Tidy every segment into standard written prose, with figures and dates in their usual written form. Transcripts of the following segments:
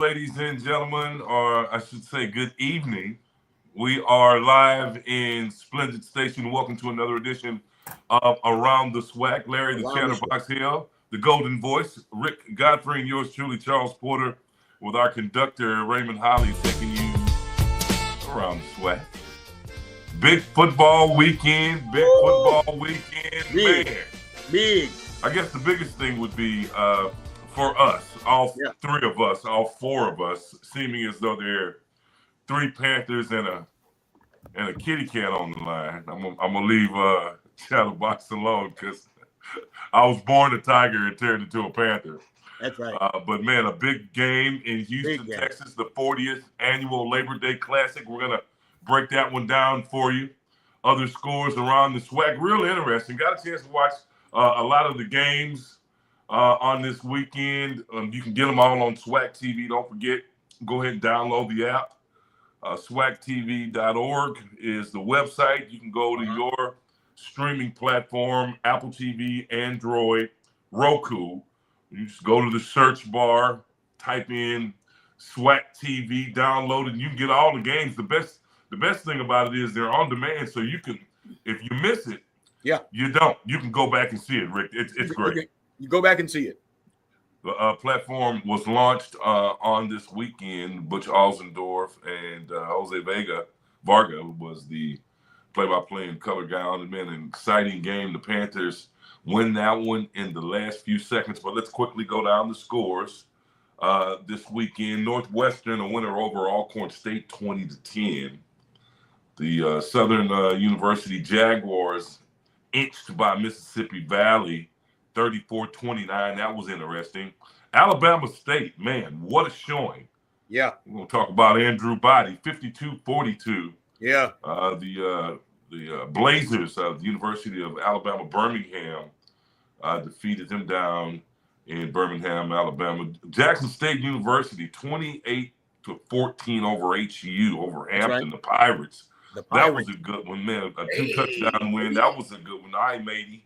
ladies and gentlemen, or I should say, good evening. We are live in Splendid Station. Welcome to another edition of Around the SWAC. Larry, the Around the SWAC. Chatterbox Hill, the Golden Voice, Rick Godfrey, and yours truly, Charles Porter, with our conductor, Raymond Holly, taking you around the SWAC. Big football weekend, Big. man. Big. I guess the biggest thing would be for us, all three of us, all four of us, seeming as though there are three Panthers and a kitty cat on the line. I'm gonna leave Chatterbox alone because I was born a Tiger and turned into a Panther. That's right. But man, a big game in Houston, Big game. Texas, the 40th annual Labor Day Classic. We're gonna break that one down for you. Other scores around the SWAC, real interesting. Got a chance to watch a lot of the games on this weekend. You can get them all on SWAC TV. Don't forget, go ahead and download the app. SWACTV.org is the website. You can go to your streaming platform, Apple TV, Android, Roku. You just go to the search bar, type in SWAC TV, download it, and you can get all the games. The best thing about it is they're on demand, so you can, if you miss it, you can go back and see it, Rick. It's great. You go back and see it. The platform was launched on this weekend. Butch Alzendorf and Jose Varga, who was the play-by-play and color guy on it. Man, an exciting game. The Panthers win that one in the last few seconds. But let's quickly go down the scores. This weekend, Northwestern a winner over Alcorn State 20-10. The Southern University Jaguars inched by Mississippi Valley 34-29. That was interesting. Alabama State, man, what a showing. Yeah. We're going to talk about Andrew Body, 52-42. Yeah. The Blazers of the University of Alabama, Birmingham, defeated them down in Birmingham, Alabama. Jackson State University, 28-14 over HU, over Hampton, right. The Pirates. That was a good one, man. A two-touchdown win. That was a good one. I matey.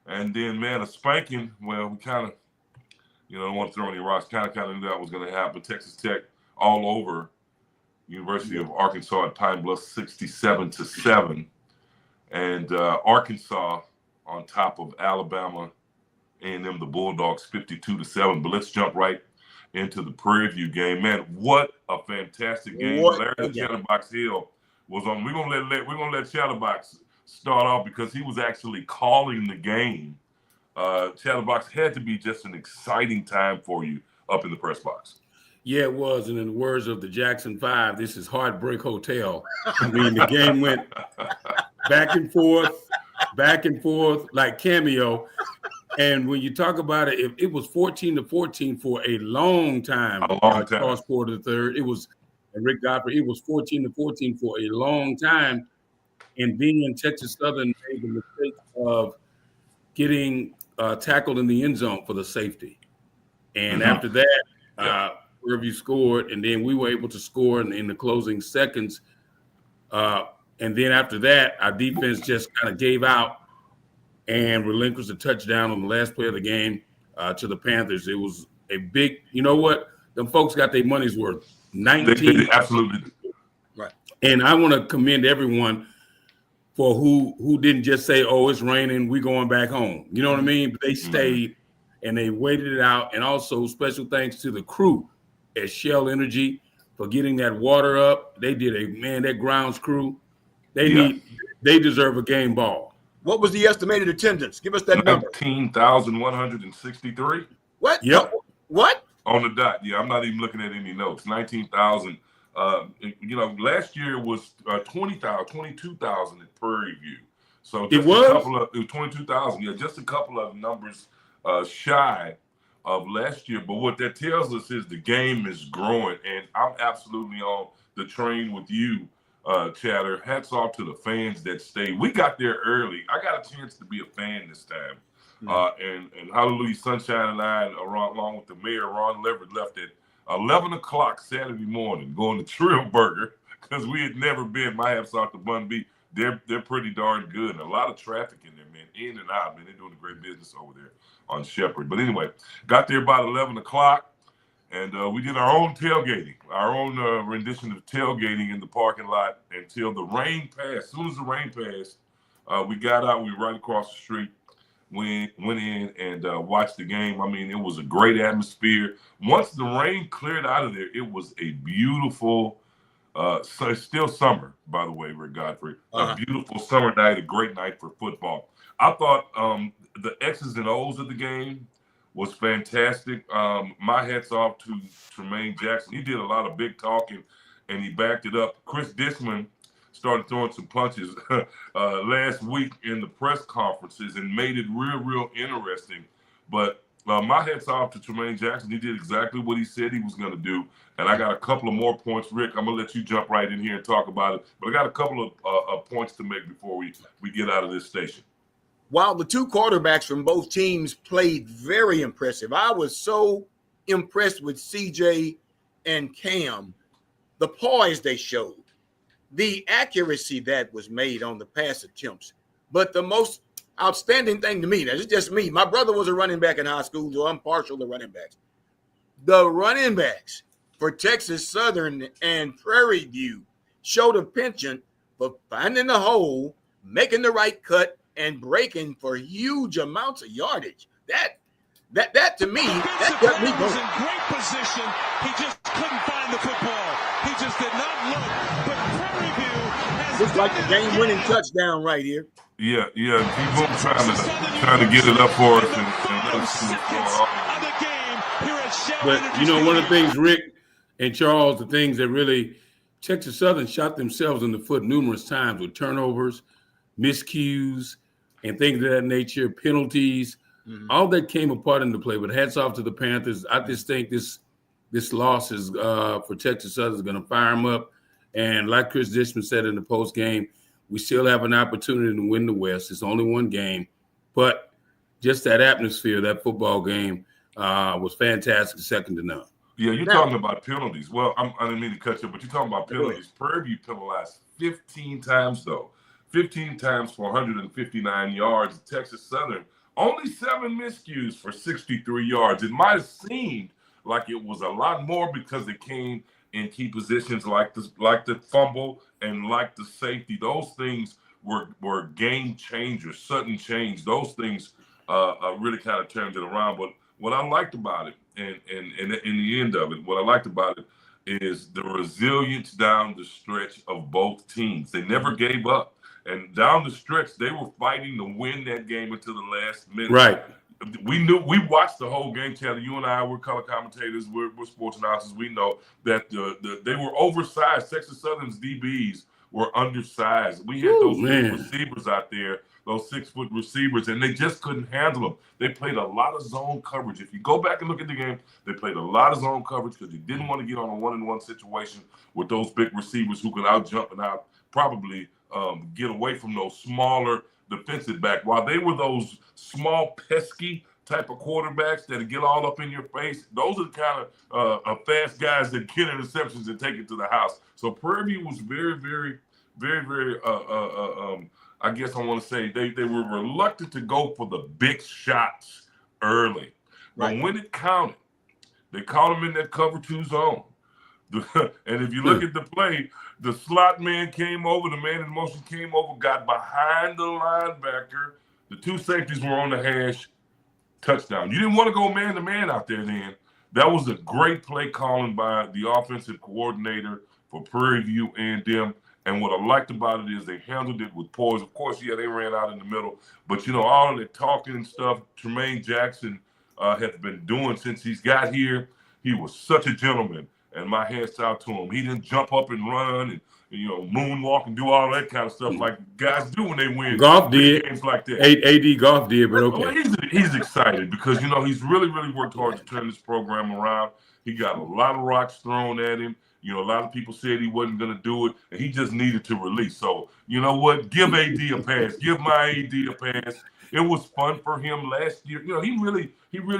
And then, man, a spanking. Well, we kind of, don't want to throw any rocks. Kind of knew that was going to happen. Texas Tech all over University of Arkansas at Pine Bluff, 67-7. And Arkansas on top of Alabama A&M, the Bulldogs, 52-7. But let's jump right into the Prairie View game. Man, what a fantastic game. Larry Chatterbox Hill was on. We're gonna let Chatterbox start off because he was actually calling the game. Chatterbox had to be just an exciting time for you up in the press box. Yeah, it was. And in the words of the Jackson 5, this is Heartbreak Hotel. I mean, the game went back and forth like cameo. And when you talk about it, it was 14-14 for a long time. Charles Porter III. It was Rick Godfrey. It was 14-14 for a long time. And being in Texas Southern made the mistake of getting tackled in the end zone for the safety. And after that, Prairie View scored, and then we were able to score in the closing seconds. And then after that, our defense just kind of gave out and relinquished a touchdown on the last play of the game to the Panthers. It was a big, you know what? Them folks got their money's worth. 19. They absolutely. Right. And I want to commend everyone for who didn't just say, oh, it's raining, we going back home. You know what I mean? But they stayed and they waited it out. And also special thanks to the crew at Shell Energy for getting that water up. They did that grounds crew. They deserve a game ball. What was the estimated attendance? Give us that number. 19,163. What? Yep. What? On the dot. Yeah, I'm not even looking at any notes. 19,000. Last year was 22,000 at Prairie View. So just it was 22,000. Yeah, just a couple of numbers shy of last year. But what that tells us is the game is growing, and I'm absolutely on the train with you, Chatter. Hats off to the fans that stayed. We got there early. I got a chance to be a fan this time. And Hallelujah Sunshine and I, along with the mayor, Ron Leverett, left at 11 o'clock Saturday morning going to Trill Burger because we had never been. My hats off to Bun B. They're pretty darn good. And a lot of traffic in there, man. In and out, man. They're doing a great business over there on Shepherd. But anyway, got there about 11 o'clock. And we did our own tailgating, our own rendition of tailgating in the parking lot until the rain passed. As soon as the rain passed, we got out. We were right across the street. We went in and watched the game. I mean, it was a great atmosphere. Once the rain cleared out of there, it was a beautiful, so it's still summer, by the way, Rick Godfrey. A beautiful summer night, a great night for football. I thought the X's and O's of the game was fantastic. My hats off to Tremaine Jackson. He did a lot of big talking, and he backed it up. Chris Dishman started throwing some punches last week in the press conferences and made it real interesting. But my hats off to Tremaine Jackson. He did exactly what he said he was going to do. And I got a couple of more points. Rick, I'm going to let you jump right in here and talk about it. But I got a couple of points to make before we get out of this station. While the two quarterbacks from both teams played very impressive, I was so impressed with CJ and Cam, the poise they showed, the accuracy that was made on the pass attempts. But the most outstanding thing to me, that's just me. My brother was a running back in high school, so I'm partial to running backs. The running backs for Texas Southern and Prairie View showed a penchant for finding the hole, making the right cut, and breaking for huge amounts of yardage. That to me, that got me going. Was in great position. He just couldn't find the football. He just did not look. But Prairie View has looks like the game-winning touchdown right here. Yeah. People trying to get it up for us and let us see what's going on. But you know, one of the things, Rick and Charles, the things that really Texas Southern shot themselves in the foot numerous times with turnovers, miscues, and things of that nature, penalties. All that came apart in the play. But hats off to the Panthers. I just think this loss is for Texas Southern is going to fire them up. And like Chris Dishman said in the post game, we still have an opportunity to win the West. It's only one game, but just that atmosphere, that football game was fantastic, second to none. Yeah, you're talking about penalties. Well, I didn't mean to cut you, but you're talking about penalties. Prairie View penalized 15 times, though. 15 times for 159 yards. Texas Southern, only 7 miscues for 63 yards. It might have seemed like it was a lot more because it came in key positions like the fumble and like the safety. Those things were game changers, sudden change. Those things really kind of turned it around. But what I liked about it, and in the end of it, what I liked about it is the resilience down the stretch of both teams. They never gave up. And down the stretch, they were fighting to win that game until the last minute. Right. We watched the whole game, Taylor. You and I, we're color commentators, we're sports announcers. We know that they were oversized. Texas Southern's DBs were undersized. We had those big receivers out there, those 6-foot receivers, and they just couldn't handle them. They played a lot of zone coverage. If you go back and look at the game, they played a lot of zone coverage because they didn't want to get on a one-on-one situation with those big receivers who could out-jump and probably get away from those smaller defensive back. While they were those small, pesky type of quarterbacks that get all up in your face, those are the kind of fast guys that get interceptions and take it to the house. So Prairie View was very, I guess I want to say they were reluctant to go for the big shots early. But when it counted, they caught them in that cover 2 zone. And if you look at the play, the slot man came over, the man in motion came over, got behind the linebacker. The 2 safeties were on the hash. Touchdown. You didn't want to go man-to-man out there then. That was a great play calling by the offensive coordinator for Prairie View and them. And what I liked about it is they handled it with poise. Of course, yeah, they ran out in the middle. But, you know, all of the talking and stuff Tremaine Jackson has been doing since he's got here, he was such a gentleman. And my hats out to him. He didn't jump up and run and, you know, moonwalk and do all that kind of stuff like guys do when they win Goff did. games like that. AD Goff did, but okay. Well, he's excited because, you know, he's really worked hard to turn this program around. He got a lot of rocks thrown at him. You know, a lot of people said he wasn't going to do it, and he just needed to release. So, you know what? Give AD a pass. Give my AD a pass. It was fun for him last year. You know, he really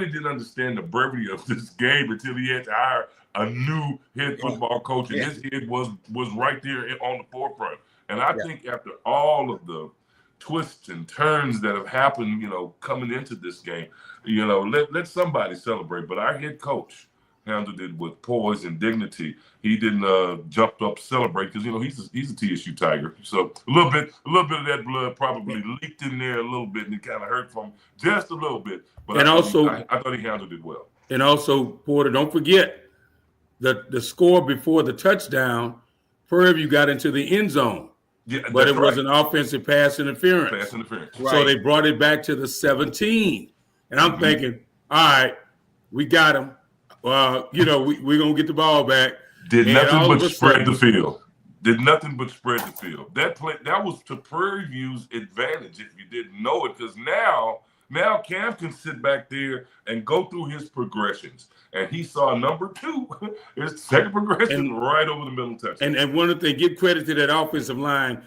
didn't understand the brevity of this game until he had to hire a new head football coach, and his head was right there on the forefront. And I think after all of the twists and turns that have happened, you know, coming into this game, you know, let somebody celebrate. But our head coach handled it with poise and dignity. He didn't jump up, celebrate, because he's a TSU Tiger. So a little bit of that blood probably leaked in there a little bit, and it kind of hurt from just a little bit. But And I also, thought he handled it well. And also, Porter, don't forget the score before the touchdown. Prairie View got into the end zone, Yeah, but it that's right. was an offensive pass interference. Pass interference. Right. So they brought it back to the 17. And I'm thinking, all right, we got him. We're going to get the ball back. Did And nothing all but of a spread sudden- the field. Did nothing but spread the field. That was to Prairie View's advantage if you didn't know it, because now Cam can sit back there and go through his progressions. And he saw number 2, his second progression, right over the middle touchdown. And one of the things, give credit to that offensive line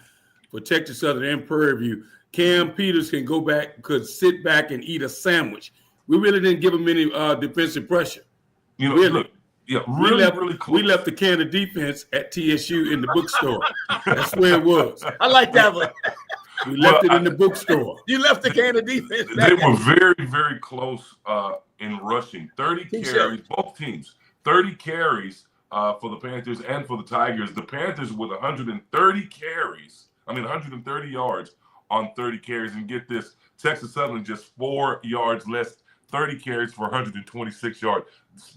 for Texas Southern and Prairie View. Cam Peters could sit back and eat a sandwich. We really didn't give him any defensive pressure. Really close. We left the can of defense at TSU in the bookstore. That's where it was. I like that one. We left it in the bookstore. You left the can of defense. They were very, very close in rushing. 30 carries, both teams. 30 carries for the Panthers and for the Tigers. The Panthers with 130 yards on 30 carries. And get this, Texas Southern just 4 yards less, 30 carries for 126 yards.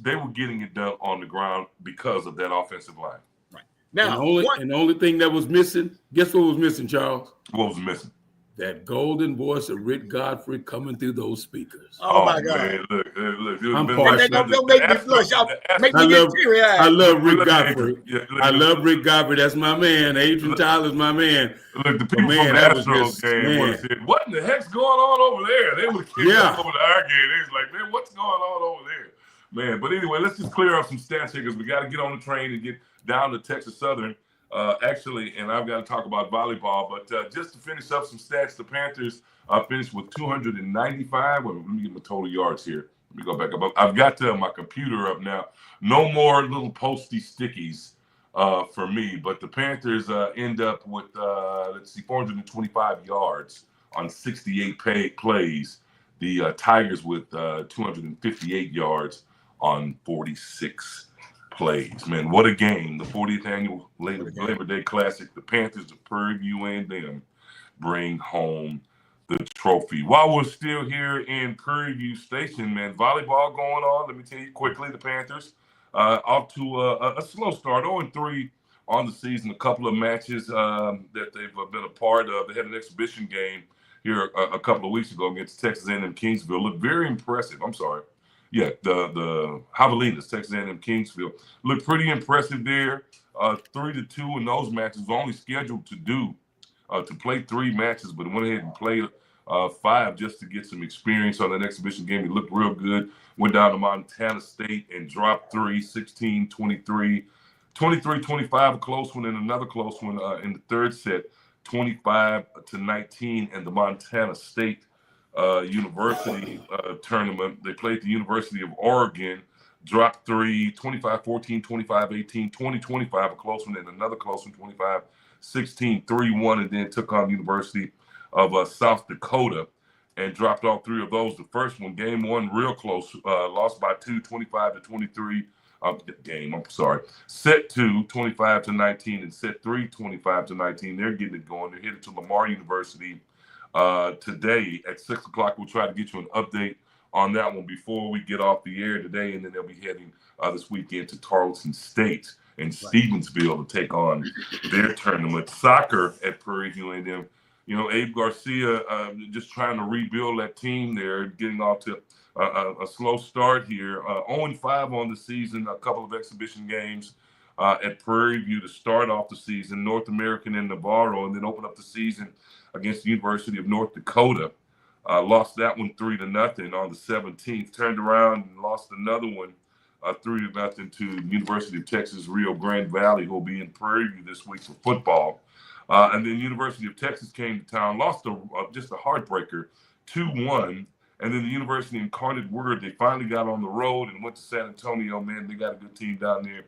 They were getting it done on the ground because of that offensive line. Right. Now, and the only thing that was missing, guess what was missing, Charles? What was missing? That golden voice of Rick Godfrey coming through those speakers. Oh my God. Man, look. I'm partial. Don't make me blush. Make me get teary-eyed. I love Rick Godfrey. I love Rick Godfrey. That's my man. Adrian Tyler's my man. Look, the people from the Astros game would have said, what in the heck's going on over there? They would have kicked us over to our game. They was like, man, what's going on over there? Man, but anyway, let's just clear up some stats here, because we got to get on the train and get down to Texas Southern. And I've got to talk about volleyball, but just to finish up some stats, the Panthers finished with 295. Let me get my total yards here. Let me go back up. I've got my computer up now. No more little posty stickies for me, but the Panthers end up with, 425 yards on 68 plays. The Tigers with 258 yards on 46 plays. Man, what a game. The 40th annual Labor Day Classic. The Panthers of Prairie View and them bring home the trophy. While we're still here in Prairie View Station, man, volleyball going on. Let me tell you quickly, the Panthers off to a slow start, 0-3 on the season. A couple of matches that they've been a part of. They had an exhibition game here a couple of weeks ago against Texas A&M Kingsville. Looked very impressive. I'm sorry. Yeah, the Javelinas, Texas A&M Kingsville, looked pretty impressive there. 3-2 in those matches. Only scheduled to play 3 matches, but went ahead and played 5 just to get some experience on that exhibition game. He looked real good. Went down to Montana State and dropped 3, 16-23, 23-25, a close one, and another close one in the third set, 25-19, and the Montana State University tournament. They played the University of Oregon, dropped 3, 25-14, 25-18, 20-25, a close one, and another close one, 25-16, 3-1, and then took on the University of South Dakota and dropped all 3 of those. The first one, game 1, real close, lost by 2, 25-23. Set 2, 25-19, and set 3, 25-19. They're getting it going. They're headed to Lamar University today at 6 o'clock. We'll try to get you an update on that one before we get off the air today, and then they'll be heading this weekend to Tarleton State and Stevensville to take on their tournament. Soccer at Prairie View A&M. Abe Garcia just trying to rebuild that team there, getting off to a slow start here. 0-5 on the season, a couple of exhibition games at Prairie View to start off the season, North American and Navarro, and then open up the season against the University of North Dakota. Lost that one 3-0 on the 17th. Turned around and lost another one 3-0 to the University of Texas Rio Grande Valley, who will be in Prairie View this week for football. And then University of Texas came to town, lost just a heartbreaker, 2-1. And then the University Incarnate Word, they finally got on the road and went to San Antonio. Man, they got a good team down there.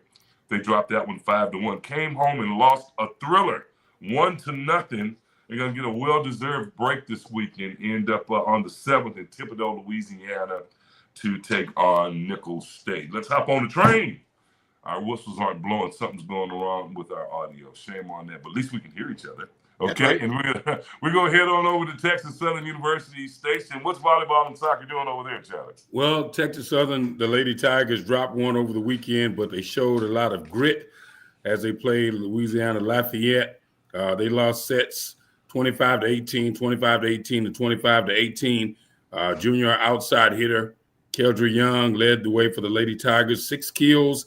They dropped that one 5-1. Came home and lost a thriller, 1-0. They're going to get a well-deserved break this weekend. End up on the 7th in Thibodaux, Louisiana, to take on Nicholls State. Let's hop on the train. Our whistles aren't blowing. Something's going wrong with our audio. Shame on that, but at least we can hear each other. Okay, right. and we're gonna head on over to Texas Southern University Station. What's volleyball and soccer doing over there, Charlie? Well, Texas Southern, the Lady Tigers dropped one over the weekend, but they showed a lot of grit as they played Louisiana Lafayette. They lost sets 25-18, 25-18, and 25-18. Junior outside hitter Keldra Young led the way for the Lady Tigers, 6 kills.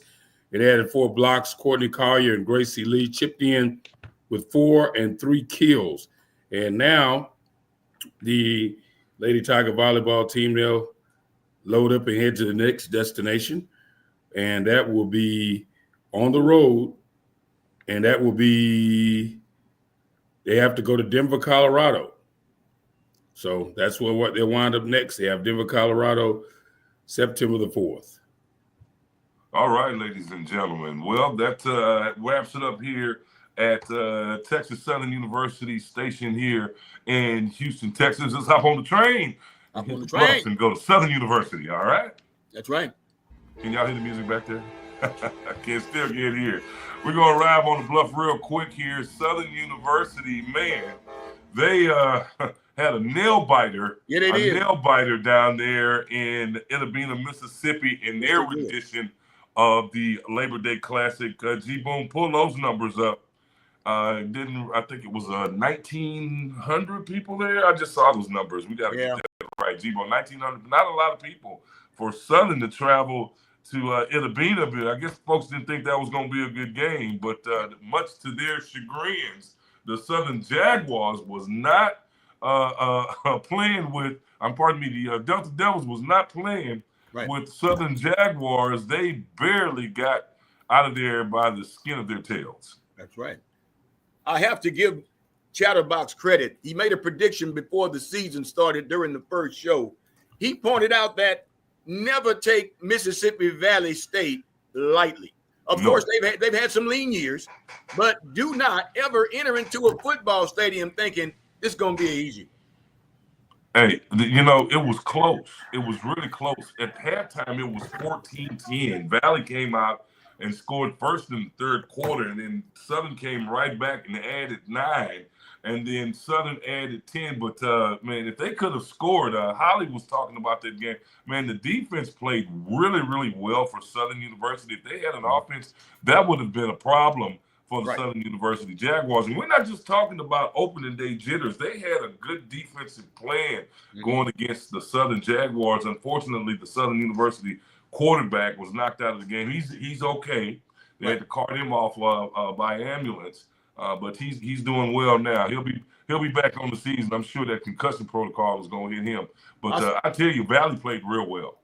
It added 4 blocks. Courtney Collier and Gracie Lee chipped in with 4 and 3 kills. And now the Lady Tiger volleyball team, they'll load up and head to the next destination. And that will be on the road. And that will be, they have to go to Denver, Colorado. So that's what they'll wind up next. They have Denver, Colorado, September the 4th. All right, ladies and gentlemen. Well, that wraps it up here at Texas Southern University Station here in Houston, Texas. Let's hop on the train. Hop on the Bus train. and go to Southern University, all right? That's right. Can y'all hear the music back there? I can still get here. We're going to arrive on the bluff real quick here. Southern University, man, they had a nail biter. Yeah, they did. Nail biter down there in Itta, Mississippi in their rendition of the Labor Day Classic. G-Boom, pull those numbers up. I think it was 1,900 people there. I just saw those numbers. We got to get that right, G-Boom. 1,900, not a lot of people for Southern to travel to Itta. I guess folks didn't think that was going to be a good game, but much to their chagrins, the Southern Jaguars was not playing with, the Delta Devils was not playing with Southern Jaguars. They barely got out of there by the skin of their tails. That's right. I have to give Chatterbox credit. He made a prediction before the season started during the first show. He pointed out that never take Mississippi Valley State lightly. Of course, they've had some lean years, but do not ever enter into a football stadium thinking it's going to be easy. Hey, it was close. It was really close. At halftime, it was 14-10. Valley came out and scored first in the third quarter, and then Southern came right back and added 9, and then Southern added 10. But, man, if they could have scored, Holly was talking about that game. Man, the defense played really, really well for Southern University. If they had an offense, that would have been a problem for the Southern University Jaguars. And we're not just talking about opening day jitters. They had a good defensive plan going against the Southern Jaguars. Unfortunately, the Southern University quarterback was knocked out of the game. He's okay. They had to cart him off by ambulance, but he's doing well now. He'll be back on the season. I'm sure that concussion protocol is going to hit him. But I tell you, Valley played real well.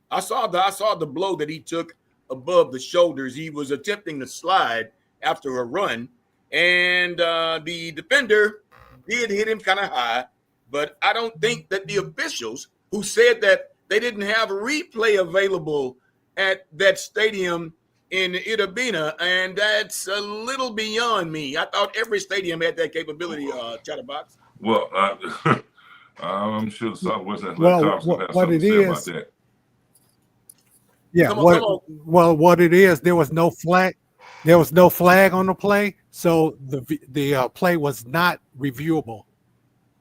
I saw the blow that he took above the shoulders. He was attempting to slide after a run, and the defender did hit him kind of high, but I don't think that the officials who said that they didn't have a replay available at that stadium in Itta, and that's a little beyond me. I thought every stadium had that capability, Chatterbox. Well, I'm sure the Southwest Athletic Conference will have something to say about that. Yeah, come on. Well, what it is, there was no flag. There was no flag on the play, so the play was not reviewable.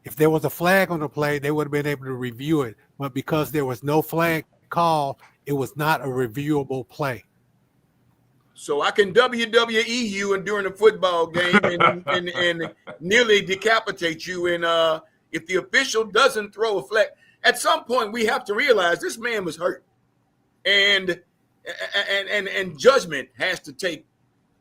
If there was a flag on the play, they would have been able to review it. But because there was no flag call, it was not a reviewable play. So I can WWE you and during a football game and nearly decapitate you. And if the official doesn't throw a flag, at some point we have to realize this man was hurt, and judgment has to take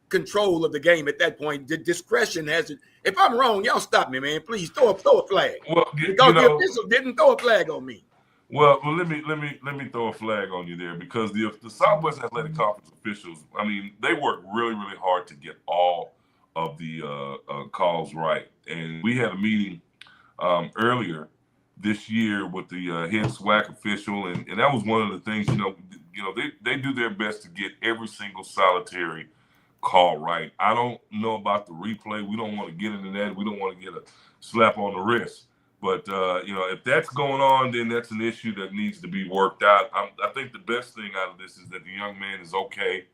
control of the game at that point. The discretion has it. If I'm wrong, y'all stop me, man. Please throw a flag. Well, because the official didn't throw a flag on me. Well, let me throw a flag on you there, because the Southwest Athletic Conference officials, I mean, they work really, really hard to get all of the calls right. And we had a meeting earlier this year with the head SWAC official, and that was one of the things. They do their best to get every single solitary call right. I don't know about the replay. We don't want to get into that. We don't want to get a slap on the wrist. But if that's going on, then that's an issue that needs to be worked out. I think the best thing out of this is that the young man is okay,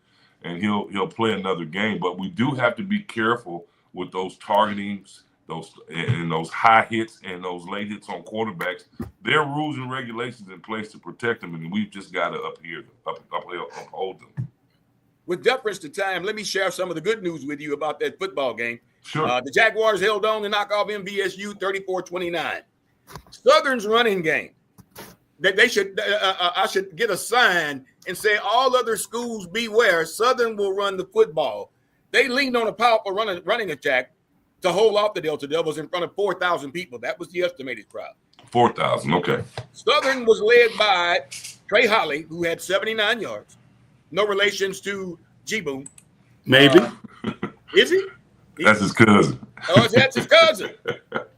and he'll play another game. But we do have to be careful with those targetings, those high hits and those late hits on quarterbacks. There are rules and regulations in place to protect them, and we've just got to uphold them. With deference to time, let me share some of the good news with you about that football game. Sure. The Jaguars held on to knock off MVSU 34-29. Southern's running game. They should. I should get a sign and say, all other schools beware. Southern will run the football. They leaned on a powerful running attack to hold off the Delta Devils in front of 4,000 people. That was the estimated crowd. 4,000. Okay. Southern was led by Trey Holly, who had 79 yards. No relations to G-Boom. Maybe. Is he? That's his cousin. Oh, that's his cousin.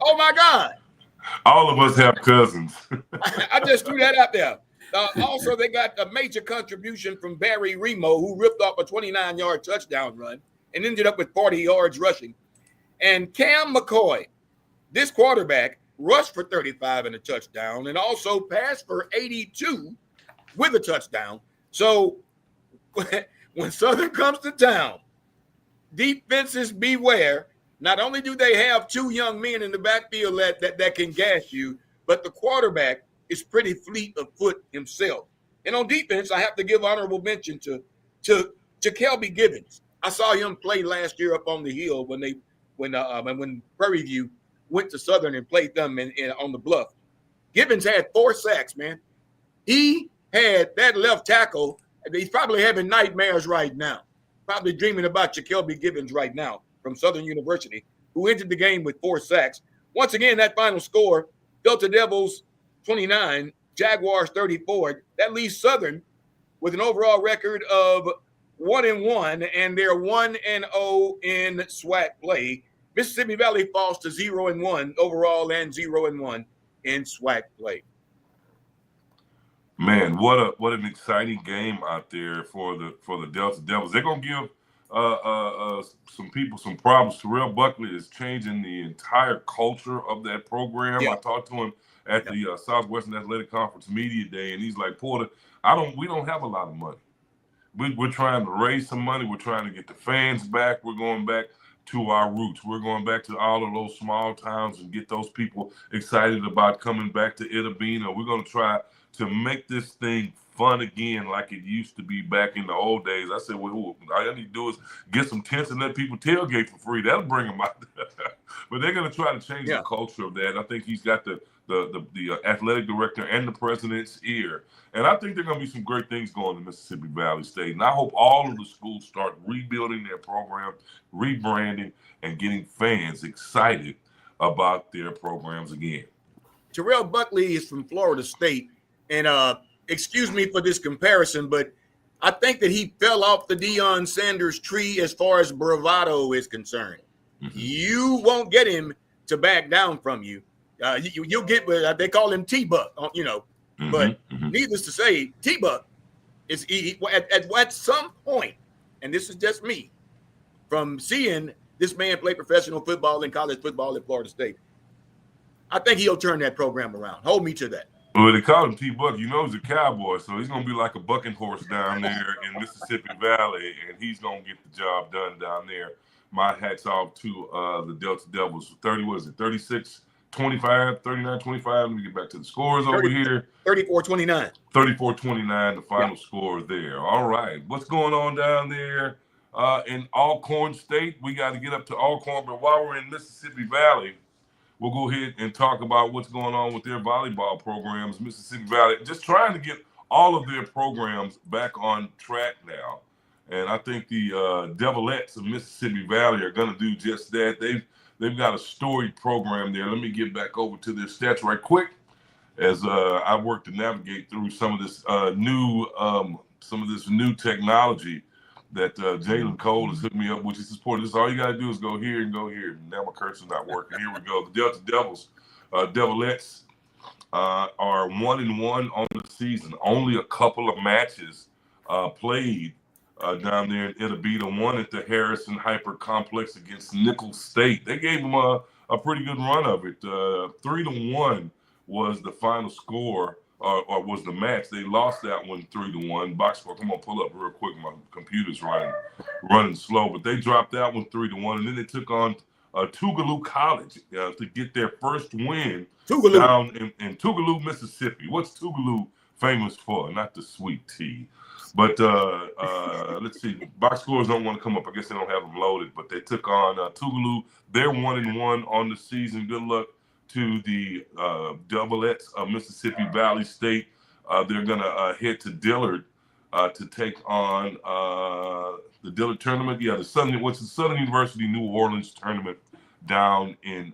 Oh, my God. All of us have cousins. I just threw that out there. Also, they got a major contribution from Barry Remo, who ripped off a 29-yard touchdown run and ended up with 40 yards rushing. And Cam McCoy, this quarterback, rushed for 35 and a touchdown and also passed for 82 with a touchdown. So when Southern comes to town, defenses beware. Not only do they have two young men in the backfield that can gash you, but the quarterback is pretty fleet of foot himself. And on defense, I have to give honorable mention to Kelby Gibbons. I saw him play last year up on the hill when Prairie View went to Southern and played them on the bluff. Gibbons had 4 sacks, man. He had that left tackle. He's probably having nightmares right now. Probably dreaming about Kelby Gibbons right now from Southern University, who entered the game with 4 sacks. Once again, that final score, Delta Devils 29, Jaguars 34. That leaves Southern with an overall record of 1-1, and they're 1-0 in SWAC play. Mississippi Valley falls to 0-1 overall and 0-1 in SWAC play. Man, what an exciting game out there for the Delta Devils. They're gonna give some people some problems. Terrell Buckley is changing the entire culture of that program. Yeah. I talked to him at the Southwestern Athletic Conference Media Day, and he's like, Porter, we don't have a lot of money. We're trying to raise some money. We're trying to get the fans back. We're going back to our roots. We're going back to all of those small towns and get those people excited about coming back to Itta Bena. We're going to try to make this thing fun again like it used to be back in the old days. I said, well, all I need to do is get some tents and let people tailgate for free. That'll bring them out. But they're going to try to change the culture of that. I think he's got the athletic director and the president's ear. And I think there are going to be some great things going to Mississippi Valley State. And I hope all of the schools start rebuilding their program, rebranding, and getting fans excited about their programs again. Terrell Buckley is from Florida State. And excuse me for this comparison, but I think that he fell off the Deion Sanders tree as far as bravado is concerned. Mm-hmm. You won't get him to back down from you. You'll get – they call him T-Buck, Mm-hmm, but needless to say, T-Buck is at some point, and this is just me, from seeing this man play professional football and college football at Florida State, I think he'll turn that program around. Hold me to that. Well, they call him T-Buck. He's a cowboy, so he's going to be like a bucking horse down there in Mississippi Valley, and he's going to get the job done down there. My hat's off to the Delta Devils. 36, 25, 39, 25. Let me get back to the scores over here. 34-29. 34-29, the final score there. All right. What's going on down there in Alcorn State? We got to get up to Alcorn, but while we're in Mississippi Valley, we'll go ahead and talk about what's going on with their volleyball programs. Mississippi Valley just trying to get all of their programs back on track now. And I think the Devilettes of Mississippi Valley are going to do just that. They've got a storied program there. Let me get back over to their stats right quick as I work to navigate through some of this new technology that Jalen Cole has hooked me up with. He says, Porter, all you got to do is go here and go here. Now my cursor's not working. Here we go. The Delta Devils, Devilettes are 1-1 on the season. Only a couple of matches played down there in Itta Bena, one at the Harrison Hyper Complex against Nicholls State. They gave them a a pretty good run of it. 3-1 was the final score, or was the match. They lost that one 3-1. Box score, come on, pull up real quick. My computer's running slow, but they dropped that one 3-1, and then they took on Tougaloo College to get their first win down in Tougaloo, Mississippi. What's Tougaloo famous for? Not the sweet tea. But let's see. Box scores don't want to come up. I guess they don't have them loaded. But they took on Tougaloo. They're 1-1 on the season. Good luck to the Doublettes of Mississippi Valley State. They're going to head to Dillard to take on the Dillard tournament. Yeah, the Southern University New Orleans tournament down in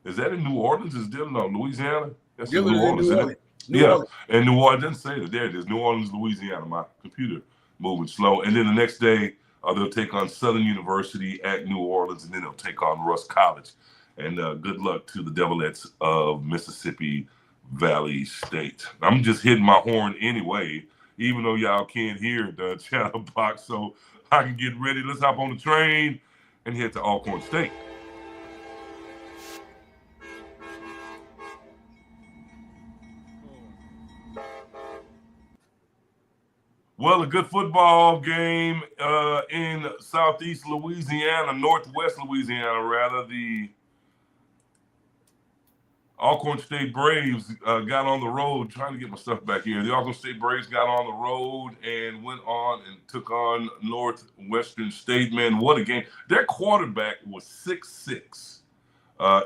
is that in New Orleans? Is Dillard, no, Louisiana? That's in New Orleans, isn't it? Yeah, and New Orleans, I didn't say that. There it is, New Orleans, Louisiana. My computer moving slow. And then the next day, they'll take on Southern University at New Orleans, and then they'll take on Russ College. And good luck to the Devilettes of Mississippi Valley State. I'm just hitting my horn anyway, even though y'all can't hear the chatterbox, so I can get ready. Let's hop on the train and head to Alcorn State. Well, a good football game in southeast Louisiana, northwest Louisiana, rather. The Alcorn State Braves got on the road, trying to get my stuff back here. The Alcorn State Braves got on the road and went on and took on Northwestern State. Man, what a game. Their quarterback was 6'6"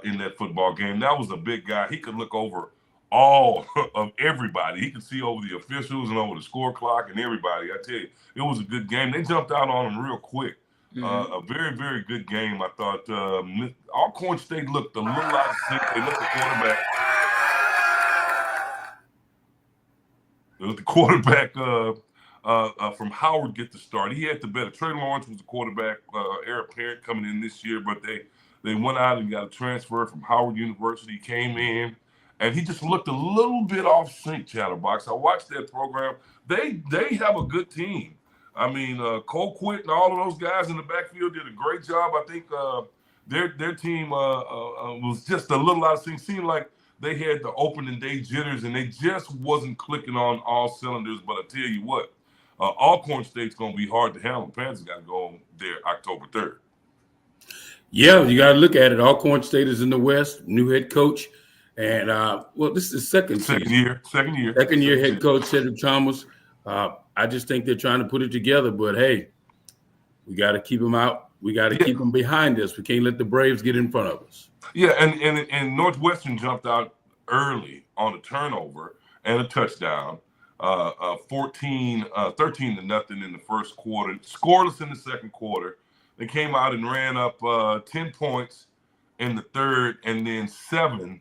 in that football game. That was a big guy. He could look over all of everybody. He could see over the officials and over the score clock and everybody. I tell you, it was a good game. They jumped out on him real quick. A very, very good game. I thought Alcorn State looked a little out of sync. They let the quarterback from Howard get the start. He had the better. Trey Lawrence was the quarterback, heir apparent coming in this year, but they went out and got a transfer from Howard University, came in, and he just looked a little bit off sync, Chatterbox. I watched that program. They have a good team. I mean, Colquitt and all of those guys in the backfield did a great job. I think their team was just a little out of sync. Seemed like they had the opening day jitters, and they just wasn't clicking on all cylinders. But I tell you what, Alcorn State's going to be hard to handle. Panthers got to go there October 3rd. Yeah, you got to look at it. Alcorn State is in the West, new head coach. And, well, this is second year head coach, Cedric Chalmers. I just think they're trying to put it together. But, hey, we got to keep them out. We got to keep them behind us. We can't let the Braves get in front of us. Yeah, and Northwestern jumped out early on a turnover and a touchdown, 13-0 in the first quarter, scoreless in the second quarter. They came out and ran up 10 points in the third and then 7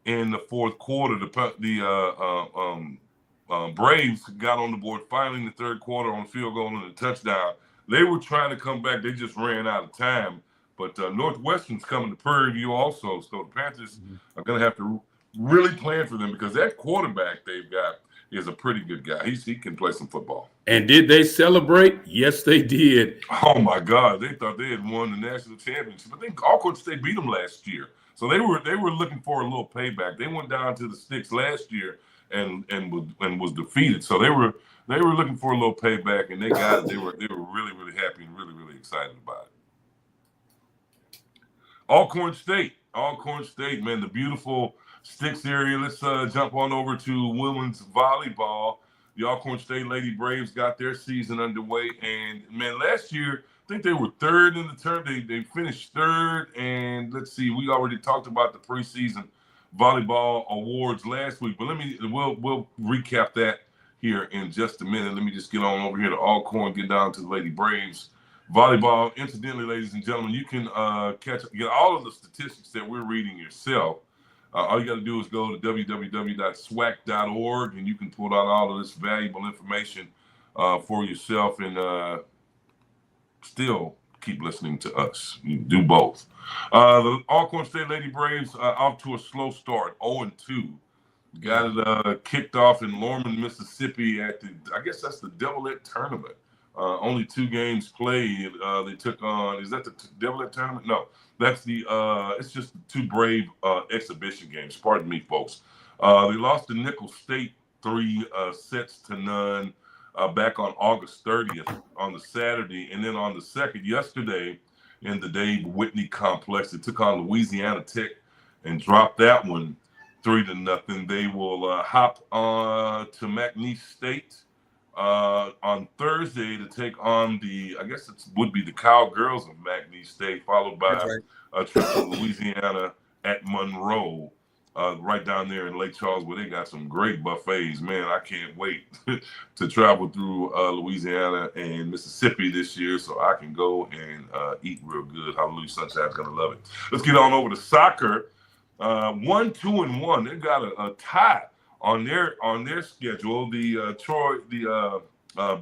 in the fourth quarter. The Braves got on the board finally in the third quarter on a field goal and a touchdown. They were trying to come back. They just ran out of time. But Northwestern's coming to Prairie View also. So the Panthers are going to have to really plan for them because that quarterback they've got is a pretty good guy. He can play some football. And did they celebrate? Yes, they did. Oh, my God. They thought they had won the national championship. I think Alcorn State beat them last year. So they were looking for a little payback. They went down to the sticks last year and was defeated. So they were looking for a little payback, and they got it. They were really, really happy and really, really excited about it. Alcorn State, man, the beautiful Sticks area. Let's jump on over to women's volleyball. The Alcorn State Lady Braves got their season underway, and man, last year I think they were third in the turn. They finished third, and let's see, we already talked about the preseason volleyball awards last week, but we'll recap that here in just a minute. Let me just get on over here to Alcorn, get down to the Lady Braves volleyball. Incidentally, ladies and gentlemen, you can get all of the statistics that we're reading yourself. All you got to do is go to www.swac.org, and you can pull out all of this valuable information for yourself and still keep listening to us. You do both. The Alcorn State Lady Braves off to a slow start, 0-2. Got it kicked off in Lorman, Mississippi at I guess that's the Doubleette tournament. Only 2 games played. They took on, is that the Devlet tournament? No, that's it's just 2 Brave exhibition games. Pardon me, folks. They lost to Nickel State 3 sets to none back on August 30th on the Saturday. And then on the 2nd, yesterday, in the Dave Whitney Complex, they took on Louisiana Tech and dropped that one 3-0. They will hop on to McNeese State on Thursday to take on I guess it would be the Cowgirls of McNeese State, followed by a trip to Louisiana at Monroe, right down there in Lake Charles, where they got some great buffets. Man, I can't wait to travel through Louisiana and Mississippi this year so I can go and eat real good. Hallelujah, Sunshine's going to love it. Let's get on over to soccer. 1-2-1. They've got a tie on their schedule. The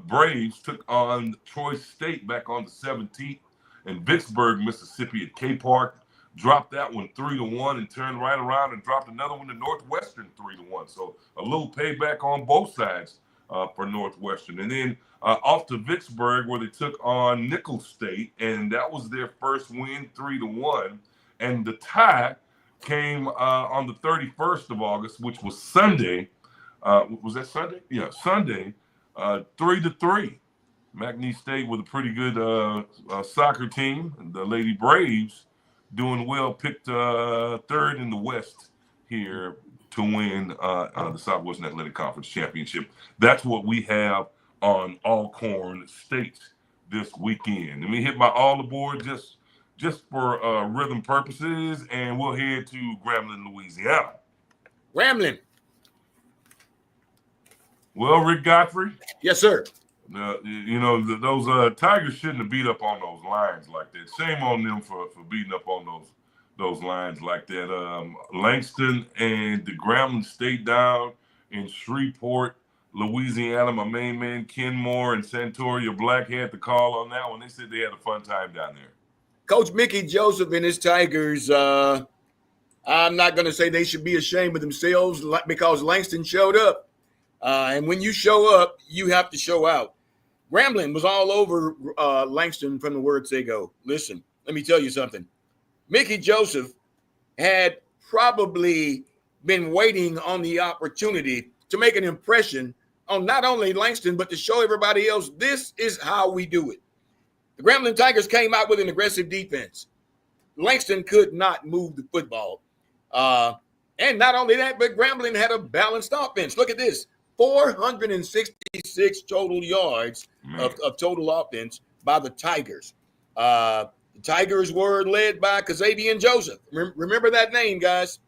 Braves took on Troy State back on the 17th in Vicksburg, Mississippi at K Park. Dropped that one 3-1 and turned right around and dropped another one to Northwestern 3-1. So a little payback on both sides for Northwestern. And then off to Vicksburg, where they took on Nickel State, and that was their first win, 3-1. And the tie came on the 31st of August, which was Sunday. Was that Sunday? Yeah, Sunday, 3-3. McNeese State with a pretty good soccer team. The Lady Braves doing well, picked 3rd in the West here to win the Southwestern Athletic Conference Championship. That's what we have on Alcorn State this weekend. Let me hit my all aboard just for rhythm purposes, and we'll head to Grambling, Louisiana. Grambling. Well, Rick Godfrey. Yes, sir. Those Tigers shouldn't have beat up on those lines like that. Shame on them for beating up on those lines like that. Langston and the Grambling State down in Shreveport, Louisiana. My main man Ken Moore and Santoria Black had the call on that one. They said they had a fun time down there. Coach Mickey Joseph and his Tigers, I'm not going to say they should be ashamed of themselves because Langston showed up. And when you show up, you have to show out. Grambling was all over Langston from the words they go. Listen, let me tell you something. Mickey Joseph had probably been waiting on the opportunity to make an impression on not only Langston, but to show everybody else this is how we do it. The Grambling Tigers came out with an aggressive defense. Langston could not move the football. And not only that, but Grambling had a balanced offense. Look at this. 466 total yards of total offense by the Tigers. The Tigers were led by Kazavian Joseph. Remember that name, guys.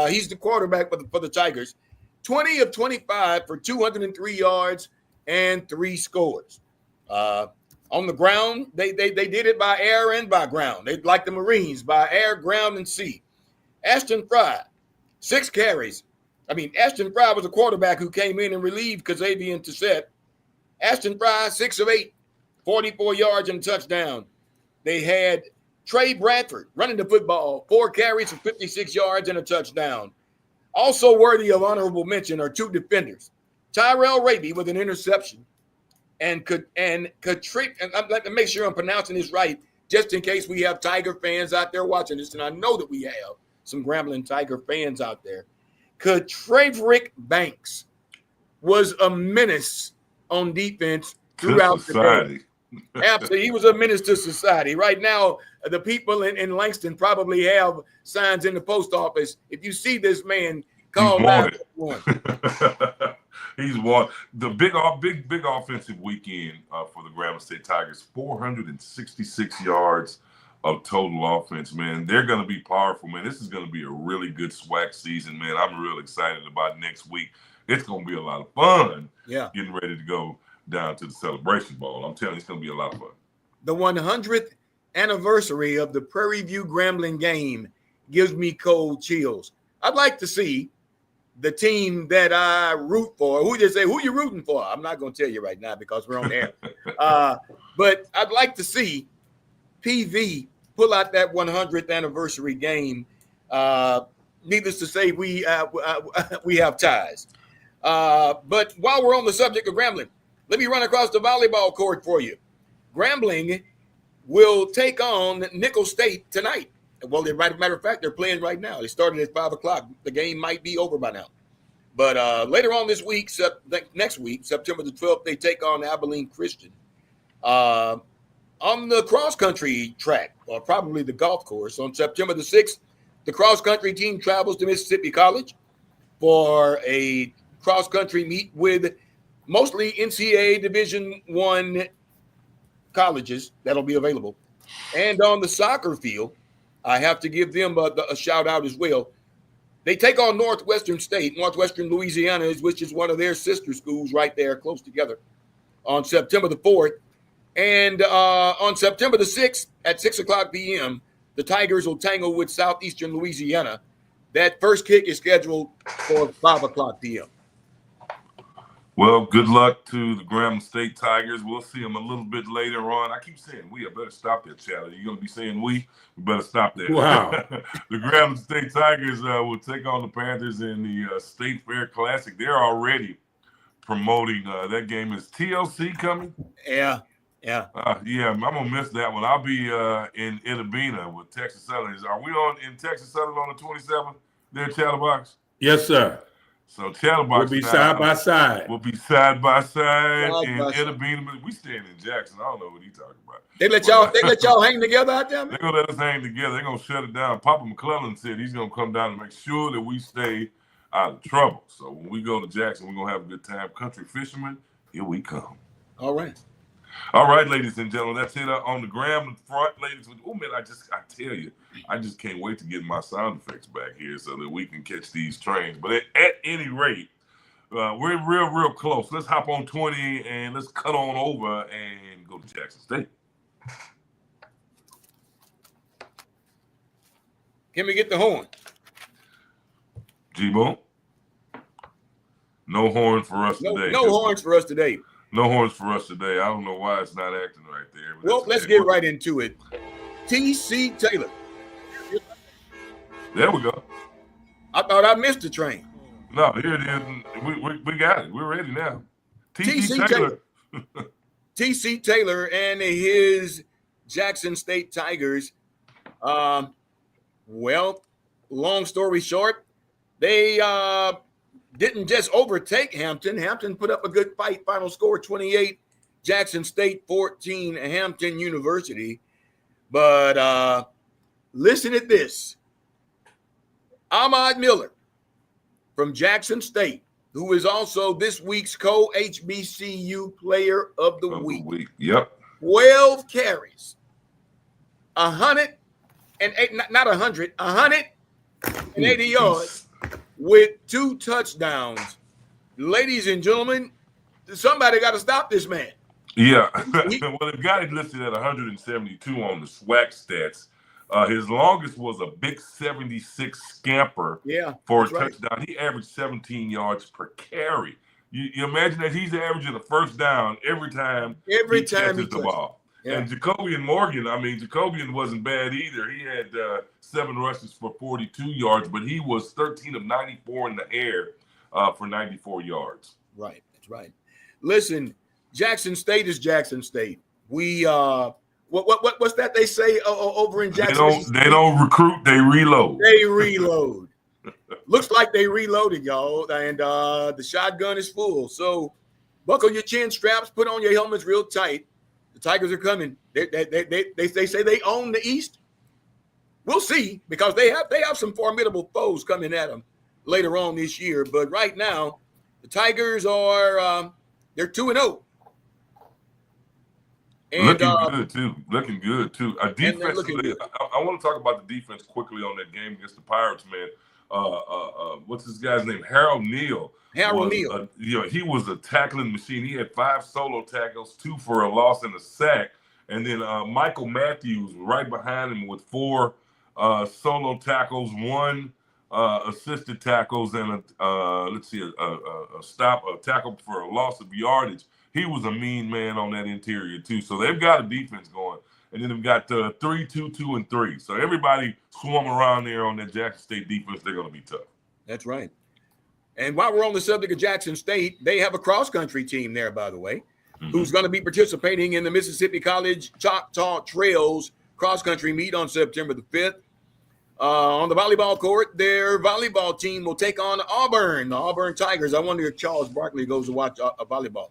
He's the quarterback for the Tigers. 20 of 25 for 203 yards and 3 scores. On the ground, they did it by air and by ground. They like the Marines, by air, ground, and sea. Ashton Fry, 6 carries. Ashton Fry was a quarterback who came in and relieved Kazavian Tissette. Ashton Fry, 6 of 8, 44 yards and a touchdown. They had Trey Bradford running the football, 4 carries for 56 yards and a touchdown. Also worthy of honorable mention are 2 defenders. Tyrell Raby with an interception. And I'm let me make sure I'm pronouncing this right, just in case we have Tiger fans out there watching this, and I know that we have some Grambling Tiger fans out there. Treverick Banks was a menace on defense throughout the day. Absolutely, he was a menace to society. Right now, the people in Langston probably have signs in the post office. If you see this man, call 911. He's won the big offensive weekend for the Grambling State Tigers. 466 yards of total offense, man. They're going to be powerful, man. This is going to be a really good SWAC season, man. I'm real excited about next week. It's going to be a lot of fun. Yeah, getting ready to go down to the Celebration Bowl. I'm telling you, it's going to be a lot of fun. The 100th anniversary of the Prairie View Grambling game gives me cold chills. I'd like to see the team that I root for. Who just say, who you rooting for? I'm not going to tell you right now because we're on air. But I'd like to see PV pull out that 100th anniversary game. Needless to say, we have ties. But while we're on the subject of Grambling, Let me run across the volleyball court for you. Grambling will take on Nicholls State tonight. Well, matter of fact, they're playing right now. They started at 5 o'clock. The game might be over by now. But later on this week, next week, September the 12th, they take on Abilene Christian. On the cross-country track, or probably the golf course, on September the 6th, the cross-country team travels to Mississippi College for a cross-country meet with mostly NCAA Division I colleges that'll be available. And on the soccer field, I have to give them a shout-out as well. They take on Northwestern State, Northwestern Louisiana, which is one of their sister schools right there close together, on September the 4th. And on September the 6th at 6 o'clock p.m., the Tigers will tangle with Southeastern Louisiana. That first kick is scheduled for 5 o'clock p.m. Well, good luck to the Grambling State Tigers. We'll see them a little bit later on. I keep saying we. I better stop that, Charlie. You're going to be saying we better stop that. Wow. The Grambling State Tigers will take on the Panthers in the State Fair Classic. They're already promoting that game. Is TLC coming? Yeah. Yeah, I'm gonna miss that one. I'll be in Itabena with Texas Southern. Are we in Texas Southern on the 27th? There, Chatterbox. Yes, sir. So Chatterbox We'll be side by side. We'll be side by side in Itabena. We staying in Jackson. I don't know what he's talking about. They let y'all hang together out there, man? They're gonna let us hang together. They're gonna shut it down. Papa McClellan said he's gonna come down and make sure that we stay out of trouble. So when we go to Jackson, we're gonna have a good time. Country fishermen, here we come. All right. All right, ladies and gentlemen, that's it on the Grambling front, ladies. Oh man, I tell you, I just can't wait to get my sound effects back here so that we can catch these trains. But at any rate, we're real close. Let's hop on 20 and let's cut on over and go to Jackson State. Can we get the horn? G-Boom? No horn for us today. No horns for us today. No horns for us today. I don't know why it's not acting right there. Well, let's get right into it. T.C. Taylor. There we go. I thought I missed the train. No, here it is. We got it. We're ready now. T.C. Taylor. T.C. Taylor and his Jackson State Tigers. Well, long story short, they didn't just overtake Hampton. Hampton put up a good fight. Final score 28, Jackson State 14, Hampton University. But listen at this. Ahmad Miller from Jackson State, who is also this week's co-HBCU Player of the Week. Yep. 12 carries, 108, not 100, 180 yards. With 2 touchdowns. Ladies and gentlemen, somebody got to stop this man. Yeah. Well, the guy listed at 172 on the SWAC stats. His longest was a big 76 scamper for a touchdown. He averaged 17 yards per carry. You imagine that he's averaging a first down every time he catches the ball. Yeah. And Jacobian wasn't bad either. He had 7 rushes for 42 yards, but he was 13 of 94 in the air for 94 yards. Right, that's right. Listen, Jackson State is Jackson State. We what's that they say over in Jackson? They don't recruit, they reload. They reload. Looks like they reloaded, y'all, and the shotgun is full. So buckle your chin straps, put on your helmets real tight. The Tigers are coming. They say they own the East. We'll see, because they have some formidable foes coming at them later on this year. But right now, the Tigers are they're 2-0. And Looking good too. Defensively, I want to talk about the defense quickly on that game against the Pirates, man. What's this guy's name? Harold Neal. He was a tackling machine. He had 5 solo tackles, 2 for a loss and a sack. And then Michael Matthews right behind him with 4 solo tackles, 1 assisted tackles, and a tackle for a loss of yardage. He was a mean man on that interior too. So they've got a defense going. And then they've got 3, 2, 2, and 3. So everybody swarm around there on that Jackson State defense. They're going to be tough. That's right. And while we're on the subject of Jackson State, they have a cross-country team there, by the way. who's going to be participating in the Mississippi College Choctaw Trails cross-country meet on September the 5th. On the volleyball court, their volleyball team will take on Auburn, the Auburn Tigers. I wonder if Charles Barkley goes to watch volleyball.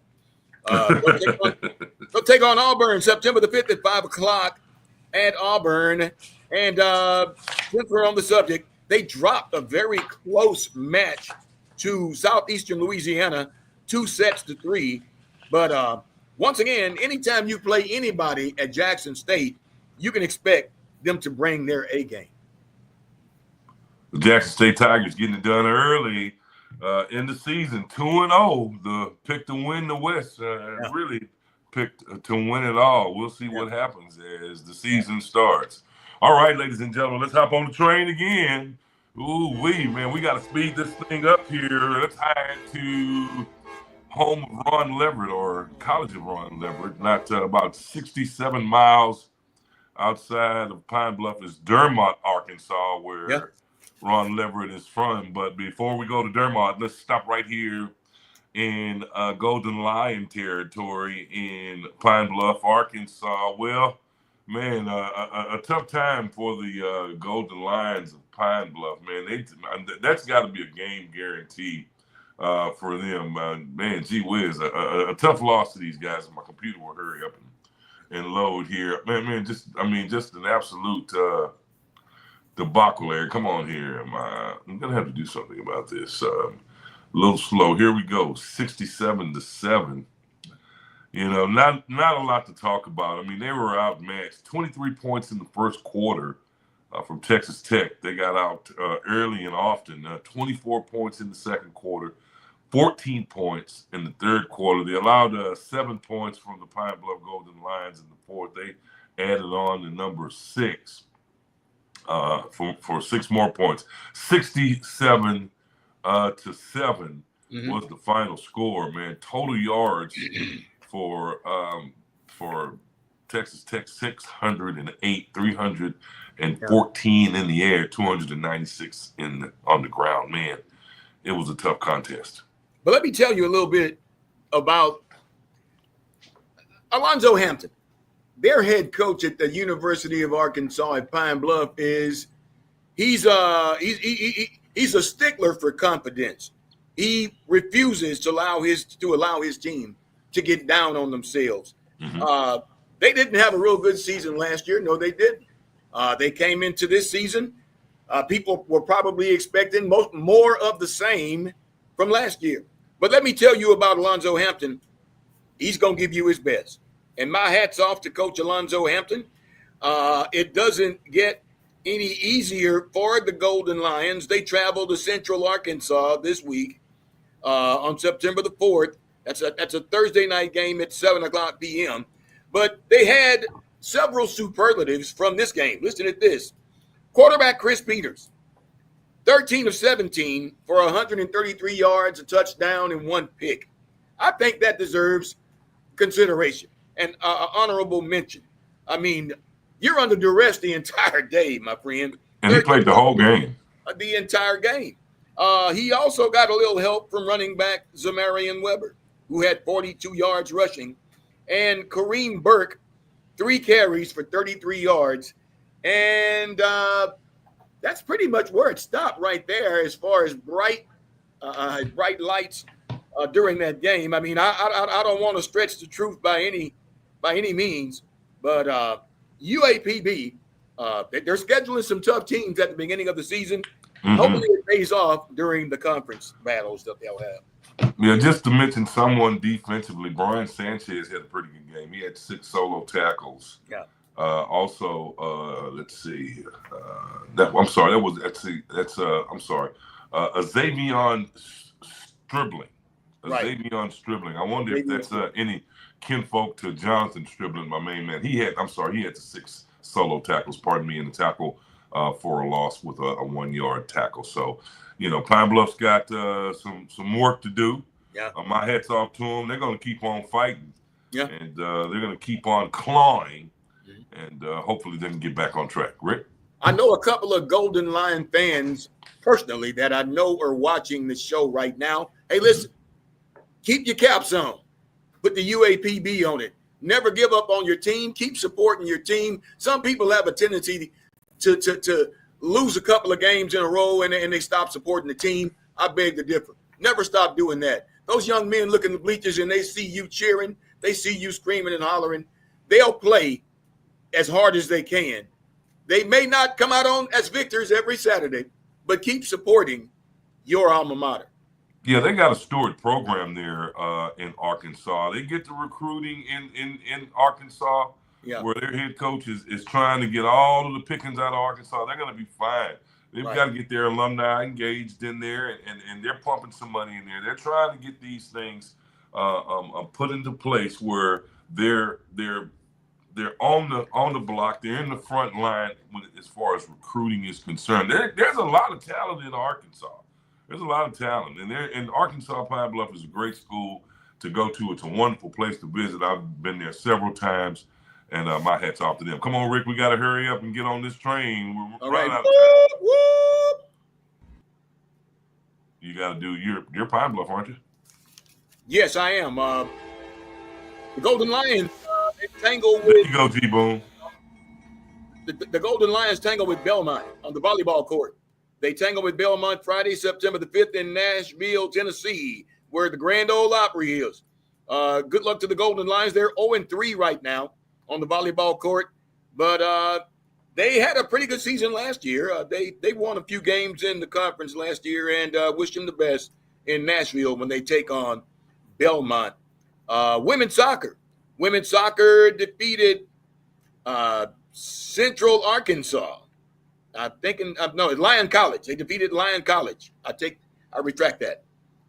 They'll take on Auburn September the 5th at 5 o'clock at Auburn. And since we're on the subject, they dropped a very close match to Southeastern Louisiana, 2-3. But once again, anytime you play anybody at Jackson State, you can expect them to bring their A game. The Jackson State Tigers getting it done early in the season, 2-0. The pick to win the West, really picked to win it all. We'll see what happens as the season starts. All right, ladies and gentlemen, let's hop on the train again. Man, we got to speed this thing up here. Let's tie it to home of Ron Leverett, or College of Ron Leverett, not about 67 miles outside of Pine Bluff is Dermott, Arkansas, where Ron Leverett is from. But before we go to Dermott, let's stop right here in Golden Lion territory in Pine Bluff, Arkansas. Well, man, a tough time for the Golden Lions of Pine Bluff, man. That's got to be a game guarantee for them. Man, gee whiz, a tough loss to these guys. My computer will hurry up and load here. Man, just an absolute debacle there. Come on here. I'm going to have to do something about this. A little slow. Here we go, 67-7. You know, not a lot to talk about. I mean, they were outmatched. 23 points in the first quarter from Texas Tech. They got out early and often. 24 points in the second quarter, 14 points in the third quarter. They allowed 7 points from the Pine Bluff Golden Lions in the fourth. They added on the number 6 for 6 more points. 67-7 was the final score, man. Total yards for Texas Tech, 608, 314 in the air, 296 on the ground. Man, it was a tough contest. But let me tell you a little bit about Alonzo Hampton. Their head coach at the University of Arkansas at Pine Bluff he's a stickler for confidence. He refuses to allow his team to get down on themselves. They didn't have a real good season last year. No, they didn't. They came into this season. People were probably expecting more of the same from last year. But let me tell you about Alonzo Hampton. He's going to give you his best. And my hat's off to Coach Alonzo Hampton. It doesn't get any easier for the Golden Lions. They travel to Central Arkansas this week on September the 4th. That's a Thursday night game at 7 o'clock p.m. But they had several superlatives from this game. Listen to this. Quarterback Chris Peters, 13 of 17 for 133 yards, a touchdown, and 1 pick. I think that deserves consideration and honorable mention. I mean, you're under duress the entire day, my friend. And he played the whole game. The entire game. He also got a little help from running back Zamarian Weber, who had 42 yards rushing, and Kareem Burke, 3 carries for 33 yards. And that's pretty much where it stopped right there as far as bright lights during that game. I mean, I don't want to stretch the truth by any means, but UAPB, they're scheduling some tough teams at the beginning of the season. Hopefully it pays off during the conference battles that they'll have. Yeah, just to mention someone defensively, Brian Sanchez had a pretty good game. He had 6 solo tackles. Yeah. Also, let's see. Xavion Stribling. Xavion Stribling. I wonder if that's any kinfolk to Jonathan Stribling, my main man. He had the 6 solo tackles, in the tackle for a loss with a 1-yard tackle. So, you know, Pine Bluff's got some work to do. Yeah. My hat's off to them. They're going to keep on fighting. Yeah. And they're going to keep on clawing. And hopefully they can get back on track. Rick? I know a couple of Golden Lion fans personally that I know are watching the show right now. Hey, listen, keep your caps on. Put the UAPB on it. Never give up on your team. Keep supporting your team. Some people have a tendency to lose a couple of games in a row and they stop supporting the team. I beg to differ. Never stop doing that. Those young men look in the bleachers and they see you cheering. They see you screaming and hollering. They'll play as hard as they can. They may not come out on as victors every Saturday, but keep supporting your alma mater. Yeah, they got a storied program there in Arkansas. They get the recruiting in Arkansas, Yeah. where their head coach is trying to get all of the pickings out of Arkansas. They're going to be fine. They've got to get their alumni engaged in there, and they're pumping some money in there. They're trying to get these things put into place where they're on the block. They're in the front line as far as recruiting is concerned. There's a lot of talent in Arkansas. There's a lot of talent, and Arkansas Pine Bluff is a great school to go to. It's a wonderful place to visit. I've been there several times, and my hat's off to them. Come on, Rick, we got to hurry up and get on this train. We're All right. out of time. Whoop. You got to do your Pine Bluff, aren't you? Yes, I am. The Golden Lions they tangle There with you go, T-Boone. the Golden Lions tangle with Belmont on the volleyball court. They tangle with Belmont Friday, September the 5th in Nashville, Tennessee, where the Grand Ole Opry is. Good luck to the Golden Lions. They're 0-3 right now on the volleyball court, but they had a pretty good season last year. They won a few games in the conference last year, and wish them the best in Nashville when they take on Belmont. Women's soccer defeated Central Arkansas. Lyon College. They defeated Lyon College. I retract that.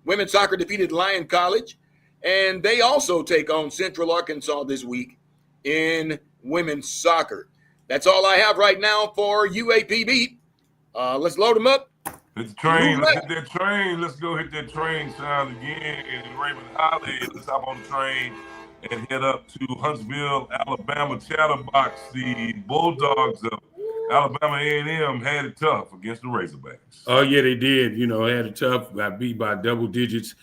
Women's soccer defeated Lyon College, and they also take on Central Arkansas this week in women's soccer. That's all I have right now for UAPB. Let's load them up. Hit the train. Let's hit that train. Let's go hit that train sound again. And Raymond Holly, let's hop on the train and head up to Huntsville, Alabama. Chatterbox, the Bulldogs of Alabama A&M had it tough against the Razorbacks. Oh, yeah, they did. Had it tough. Got beat by double digits.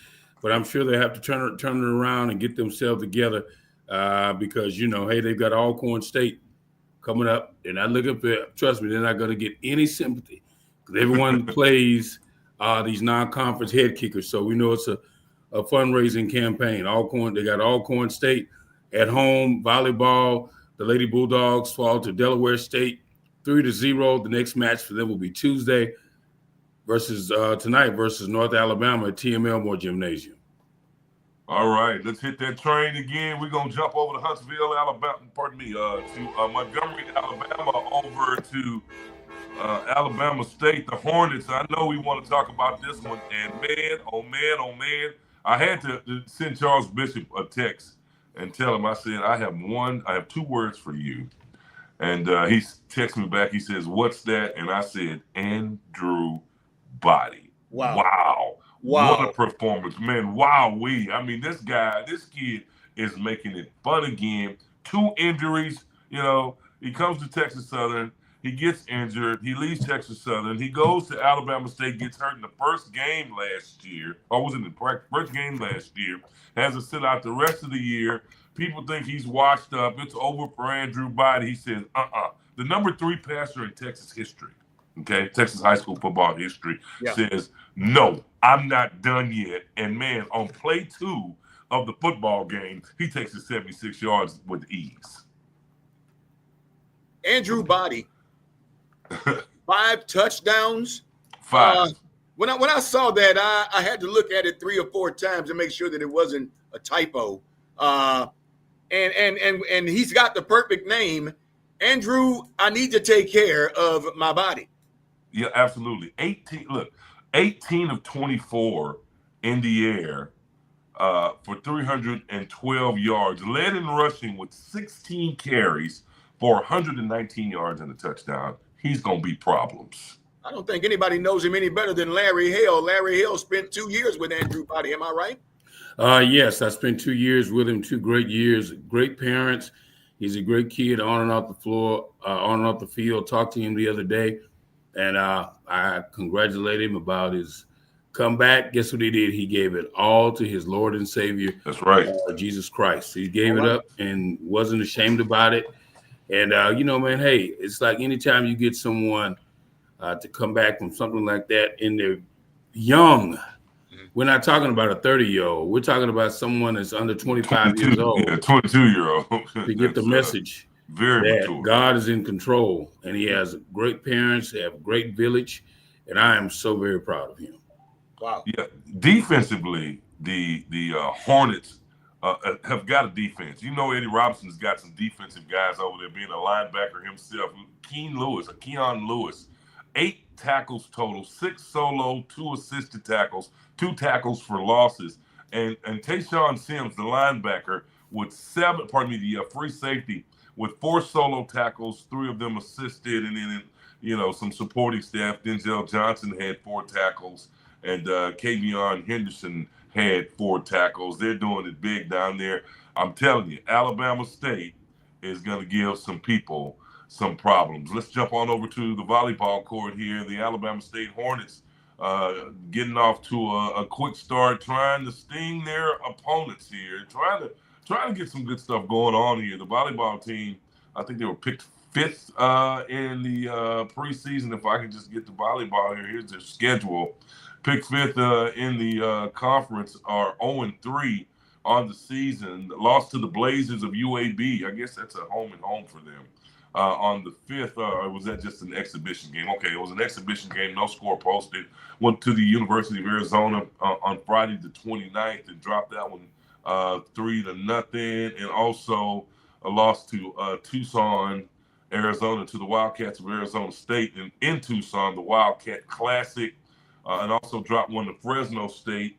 But I'm sure they have to turn it around and get themselves together because, hey, they've got Alcorn State coming up. They're not looking for – trust me, they're not going to get any sympathy because everyone plays these non-conference head kickers. So we know it's a fundraising campaign. They got Alcorn State at home, volleyball. The Lady Bulldogs fall to Delaware State 3-0. The next match for them will be Tuesday tonight versus North Alabama at TM Elmore Gymnasium. All right, let's hit that train again. We're going to jump over to Huntsville, Alabama, to Montgomery, Alabama, over to Alabama State, the Hornets. I know we want to talk about this one, and man, I had to send Charles Bishop a text and tell him, I said, I have 2 words for you. And he texted me back. He says, "What's that?" And I said, "Andrew Body." Wow. What a performance, man. Wow-wee. I mean, this kid is making it fun again. 2 injuries. He comes to Texas Southern. He gets injured. He leaves Texas Southern. He goes to Alabama State, gets hurt in the first game last year. Or was it in the first game last year? Has to sit out the rest of the year. People think he's washed up. It's over for Andrew Body. He says, The number 3 passer in Texas history, Texas high school football history, says, no, I'm not done yet. And, man, on play 2 of the football game, he takes it 76 yards with ease. Andrew Body, 5 touchdowns. 5. When I saw that, I had to look at it 3 or 4 times to make sure that it wasn't a typo. And he's got the perfect name. Andrew, I need to take care of my body. Yeah, absolutely. 18 of 24 in the air for 312 yards, led in rushing with 16 carries for 119 yards and a touchdown. He's going to be problems. I don't think anybody knows him any better than Larry Hale. Larry Hale spent 2 years with Andrew Body. Am I right? Yes, I spent 2 years with him, 2 great years, great parents. He's a great kid on and off the floor, on and off the field. Talked to him the other day, and I congratulate him about his come back. Guess what he did? He gave it all to his Lord and Savior. That's right. Jesus Christ. He gave it up and wasn't ashamed about it. And, man, hey, it's like anytime you get someone to come back from something like that and they're young, we're not talking about a 30-year-old. We're talking about someone that's under 25 years old. Yeah, 22-year-old. To get the message very that mature. God is in control and he has great parents, they have a great village, and I am so very proud of him. Wow. Yeah, defensively, the Hornets have got a defense. Eddie Robinson's got some defensive guys over there, being a linebacker himself. Keon Lewis, 8 tackles total, 6 solo, 2 assisted tackles, 2 tackles for losses. And Tayshawn Sims, the linebacker, with the free safety, with 4 solo tackles, 3 of them assisted, and then some supporting staff. Denzel Johnson had 4 tackles, and Kavion Henderson had 4 tackles. They're doing it big down there. I'm telling you, Alabama State is going to give some people some problems. Let's jump on over to the volleyball court here. The Alabama State Hornets getting off to a quick start, trying to sting their opponents here, trying to get some good stuff going on here. The volleyball team, I think they were picked 5th in the preseason. If I can just get the volleyball here, here's their schedule. Picked 5th in the conference, are 0-3 on the season. Lost to the Blazers of UAB. I guess that's a home and home for them. On the 5th, or was that just an exhibition game? Okay, it was an exhibition game, no score posted. Went to the University of Arizona on Friday the 29th and dropped that one 3-0. And also a loss to Tucson, Arizona, to the Wildcats of Arizona State. And in Tucson, the Wildcat Classic. And also dropped one to Fresno State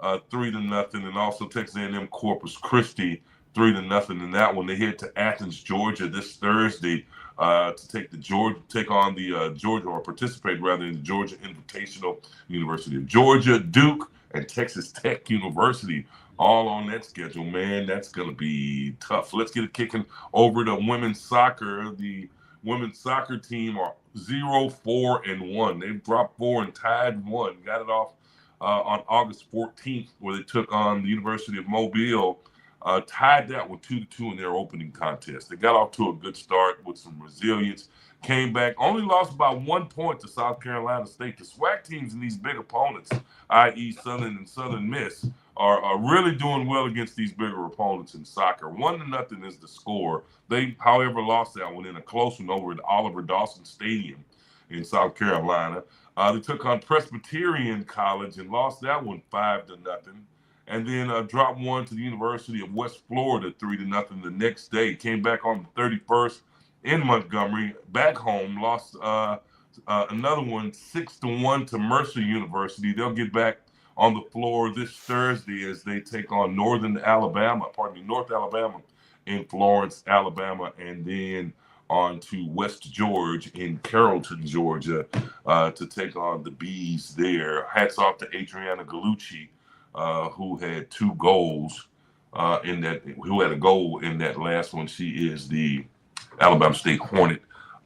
3-0. And also Texas A&M Corpus Christi 3-0 in that one. They head to Athens, Georgia this Thursday to take on the Georgia, or participate rather, in the Georgia Invitational. University of Georgia, Duke, and Texas Tech University all on that schedule. Man, that's going to be tough. Let's get it kicking over to women's soccer. The women's soccer team are 0-4-1. They've dropped 4 and tied 1. Got it off on August 14th, where they took on the University of Mobile. Tied that with 2-2 in their opening contest. They got off to a good start with some resilience. Came back, only lost by 1 point to South Carolina State. The SWAC teams and these big opponents, i.e. Southern and Southern Miss, are really doing well against these bigger opponents in soccer. 1-0 is the score. They, however, lost that one in a close one over at Oliver Dawson Stadium in South Carolina. They took on Presbyterian College and lost that one 5-0. And then dropped one to the University of West Florida 3-0 the next day. Came back on the 31st in Montgomery, back home, lost another one 6-1 to Mercer University. They'll get back on the floor this Thursday as they take on North Alabama in Florence, Alabama, and then on to West George in Carrollton, Georgia, to take on the Bees there. Hats off to Adriana Gallucci, who had 2 goals who had a goal in that last one. She is the Alabama State Hornet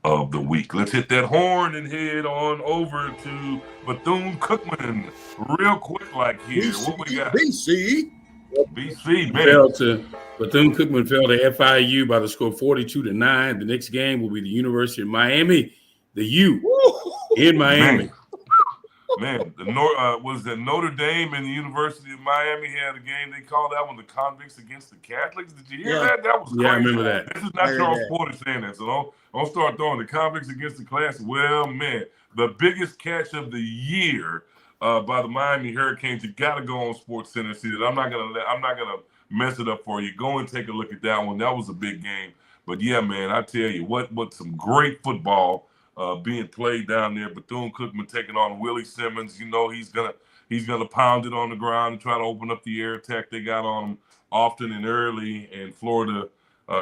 of the week. Let's hit that horn and head on over to Bethune-Cookman real quick like here. What we got? BC, man. Bethune-Cookman fell to FIU by the score 42-9. The next game will be the University of Miami, the U in Miami. Man, was that Notre Dame and the University of Miami had a game? They called that one the Convicts against the Catholics. Did you hear that? That was crazy. Yeah, I remember that. This is not Charles Porter saying that, so don't start throwing the Convicts against the Classics. Well, man, the biggest catch of the year by the Miami Hurricanes. You got to go on Sports Center and see that. I'm not gonna mess it up for you. Go and take a look at that one. That was a big game. But yeah, man, I tell you what some great football being played down there. Bethune-Cookman taking on Willie Simmons. You know he's gonna pound it on the ground and try to open up the air attack they got on him often and early. And Florida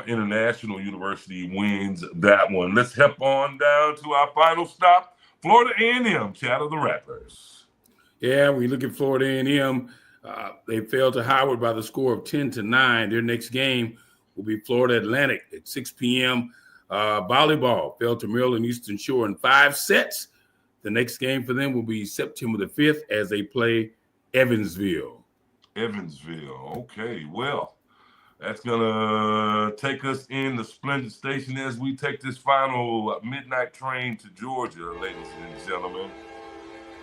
International University wins that one. Let's hop on down to our final stop, Florida A&M, Chat of the Rattlers. Yeah, when you look at Florida A&M, they fell to Howard by the score of 10-9. Their next game will be Florida Atlantic at 6 p.m. Volleyball fell to Maryland Eastern Shore in 5 sets. The next game for them will be September the 5th as they play Evansville. Evansville. Okay, well, that's going to take us in the Splendid Station as we take this final midnight train to Georgia, ladies and gentlemen.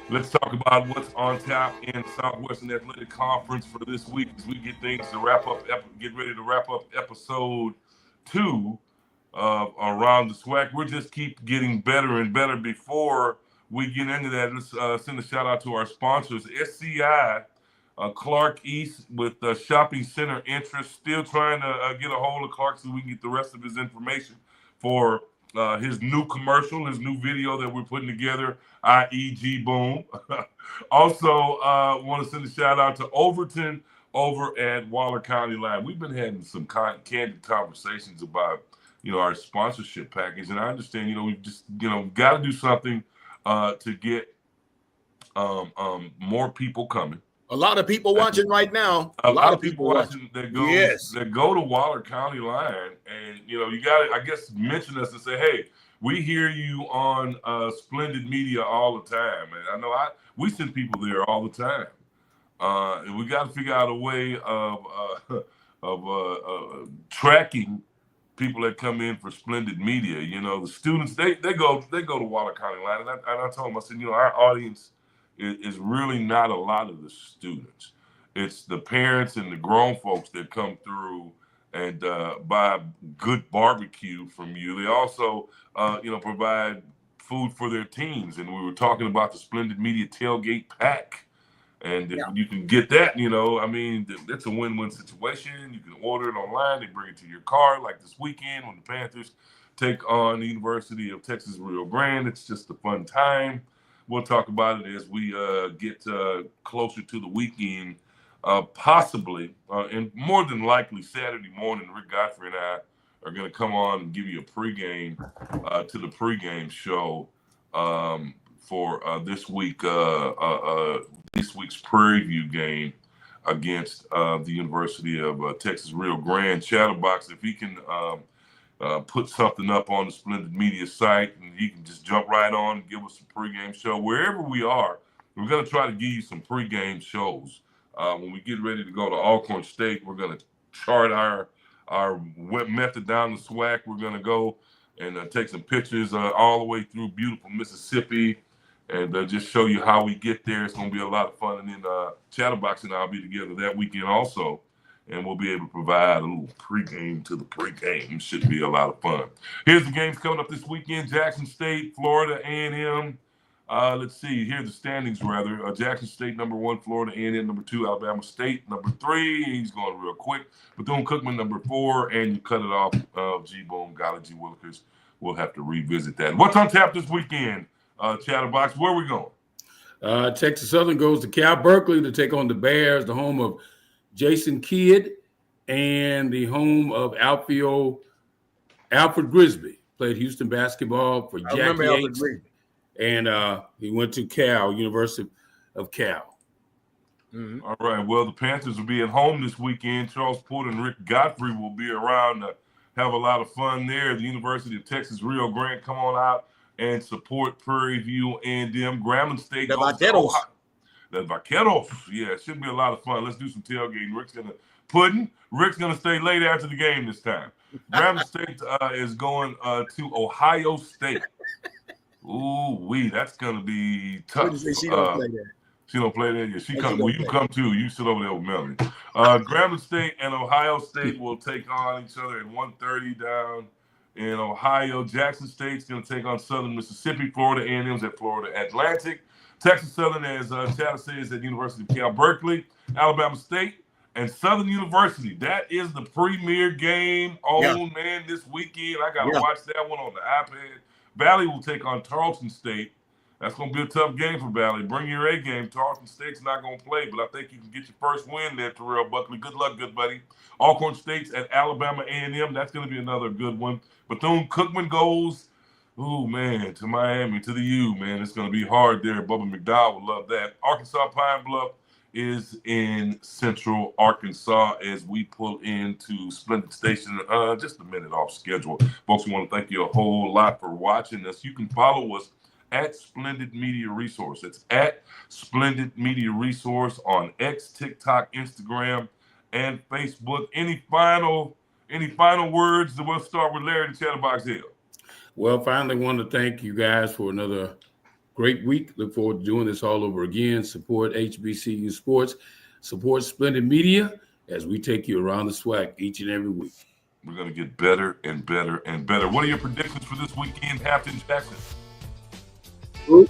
Let's talk about what's on tap in Southwestern Athletic Conference for this week as we get things to wrap up, get ready to wrap up episode 2 of Around the SWAC. We'll just keep getting better and better. Before we get into that, let's send a shout out to our sponsors, SCI. Clark East with shopping center interest, still trying to get a hold of Clark so we can get the rest of his information for his new commercial, his new video that we're putting together, IEG Boom. Also, want to send a shout out to Overton over at Waller County Line. We've been having some candid conversations about, our sponsorship package, and I understand, we've just, got to do something to get more people coming. A lot of people watching right now. A lot of people watching that go Yes. that go to Waller County Line, and you got to, I guess, mention us and say, hey, we hear you on Splendid Media all the time, and I know we send people there all the time, and we got to figure out a way of tracking people that come in for Splendid Media. The students they go to Waller County Line, and I told them, I said, our audience is really not a lot of the students. It's the parents and the grown folks that come through and buy good barbecue from you. They also, provide food for their teams. And we were talking about the Splendid Media Tailgate Pack. And if you can get that, that's a win-win situation. You can order it online. They bring it to your car, like this weekend when the Panthers take on the University of Texas Rio Grande. It's just a fun time. We'll talk about it as we get closer to the weekend, possibly, and more than likely Saturday morning. Rick Godfrey and I are going to come on and give you a pregame to the pregame show for this week's Prairie View game against the University of Texas Rio Grande. Chatterbox, if he can put something up on the Splendid Media site, and you can just jump right on and give us a pregame show. Wherever we are, we're going to try to give you some pregame shows. When we get ready to go to Alcorn State, we're going to chart our method down the SWAC. We're going to go and take some pictures all the way through beautiful Mississippi and just show you how we get there. It's going to be a lot of fun. And then Chatterbox and I'll be together that weekend also. And we'll be able to provide a little pregame to the pregame. Should be a lot of fun. Here's the games coming up this weekend. Jackson State, Florida A&M. Let's see. Here's the standings, rather. Jackson State, number 1. Florida A&M, number 2. Alabama State, number 3. He's going real quick. Bethune-Cookman, number 4. And you cut it off. G-Boom, Golly G. Willikers. We'll have to revisit that. What's on tap this weekend, Chatterbox? Where are we going? Texas Southern goes to Cal Berkeley to take on the Bears, the home of Jason Kidd, and the home of outfield Alfred Grisby. Played Houston basketball for Jack Yates, and he went to Cal, University of Cal. Mm-hmm. All right, well, the Panthers will be at home this weekend. Charles Porter and Rick Godfrey will be around to have a lot of fun there. The University of Texas Rio Grande, come on out and support Prairie View and them. Grambling State. The Vaqueros. The Vaqueros. Yeah, it should be a lot of fun. Let's do some tailgating. Rick's going to stay late after the game this time. Grambling State is going to Ohio State. Ooh, that's going to be tough. She don't play there. She don't play there? Yeah, she come. Well, you come too. You sit over there with Melanie. Grambling State and Ohio State will take on each other at 1:30 down in Ohio. Jackson State's going to take on Southern Mississippi. Florida A&M's at Florida Atlantic. Texas Southern, as Chatter says, at University of Cal Berkeley. Alabama State and Southern University. That is the premier game man this weekend. I got to watch that one on the iPad. Valley will take on Tarleton State. That's going to be a tough game for Valley. Bring your A game. Tarleton State's not going to play, but I think you can get your first win there, Terrell Buckley. Good luck, good buddy. Alcorn State's at Alabama A&M. That's going to be another good one. Bethune-Cookman goes, to Miami, to the U, man. It's going to be hard there. Bubba McDowell would love that. Arkansas Pine Bluff is in Central Arkansas as we pull into Splendid Station just a minute off schedule. Folks, we want to thank you a whole lot for watching us. You can follow us at Splendid Media Resource. It's at Splendid Media Resource on X, TikTok, Instagram, and Facebook. Any final words? We'll start with Larry the Chatterbox Hill. Well, finally, want to thank you guys for another great week. Look forward to doing this all over again. Support HBCU sports. Support Splendid Media as we take you around the SWAC each and every week. We're going to get better and better and better. What are your predictions for this weekend, Hampton Jackson? Who?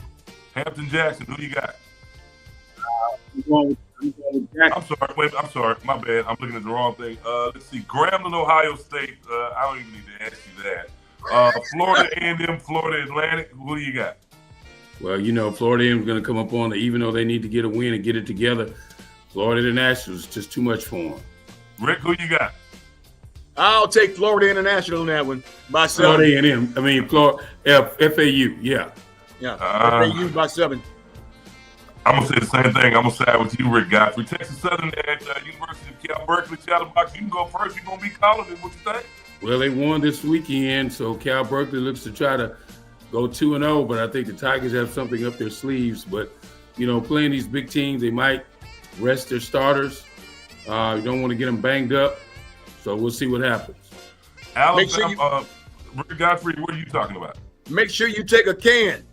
Hampton Jackson, who you got? I'm going with Jackson. I'm sorry. My bad. I'm looking at the wrong thing. Let's see. Grambling, Ohio State. I don't even need to ask you that. Florida A&M, Florida Atlantic. Who do you got? Well, Florida A&M is going to come up on it, even though they need to get a win and get it together. Florida International is just too much for them. Rick, who you got? I'll take Florida International on that one by 7. Florida A&M. I mean, Florida FAU. Yeah. Yeah, FAU by 7. I'm going to say the same thing. I'm going to side with you, Rick Godfrey. Texas Southern at University of Cal Berkeley, Chatterbox. You can go first. You're going to be calling it. What you think? Well, they won this weekend, so Cal Berkeley looks to try to go 2-0, but I think the Tigers have something up their sleeves. But, playing these big teams, they might rest their starters. You don't want to get them banged up. So we'll see what happens. Alabama, Rick Godfrey, what are you talking about? Make sure you take a can.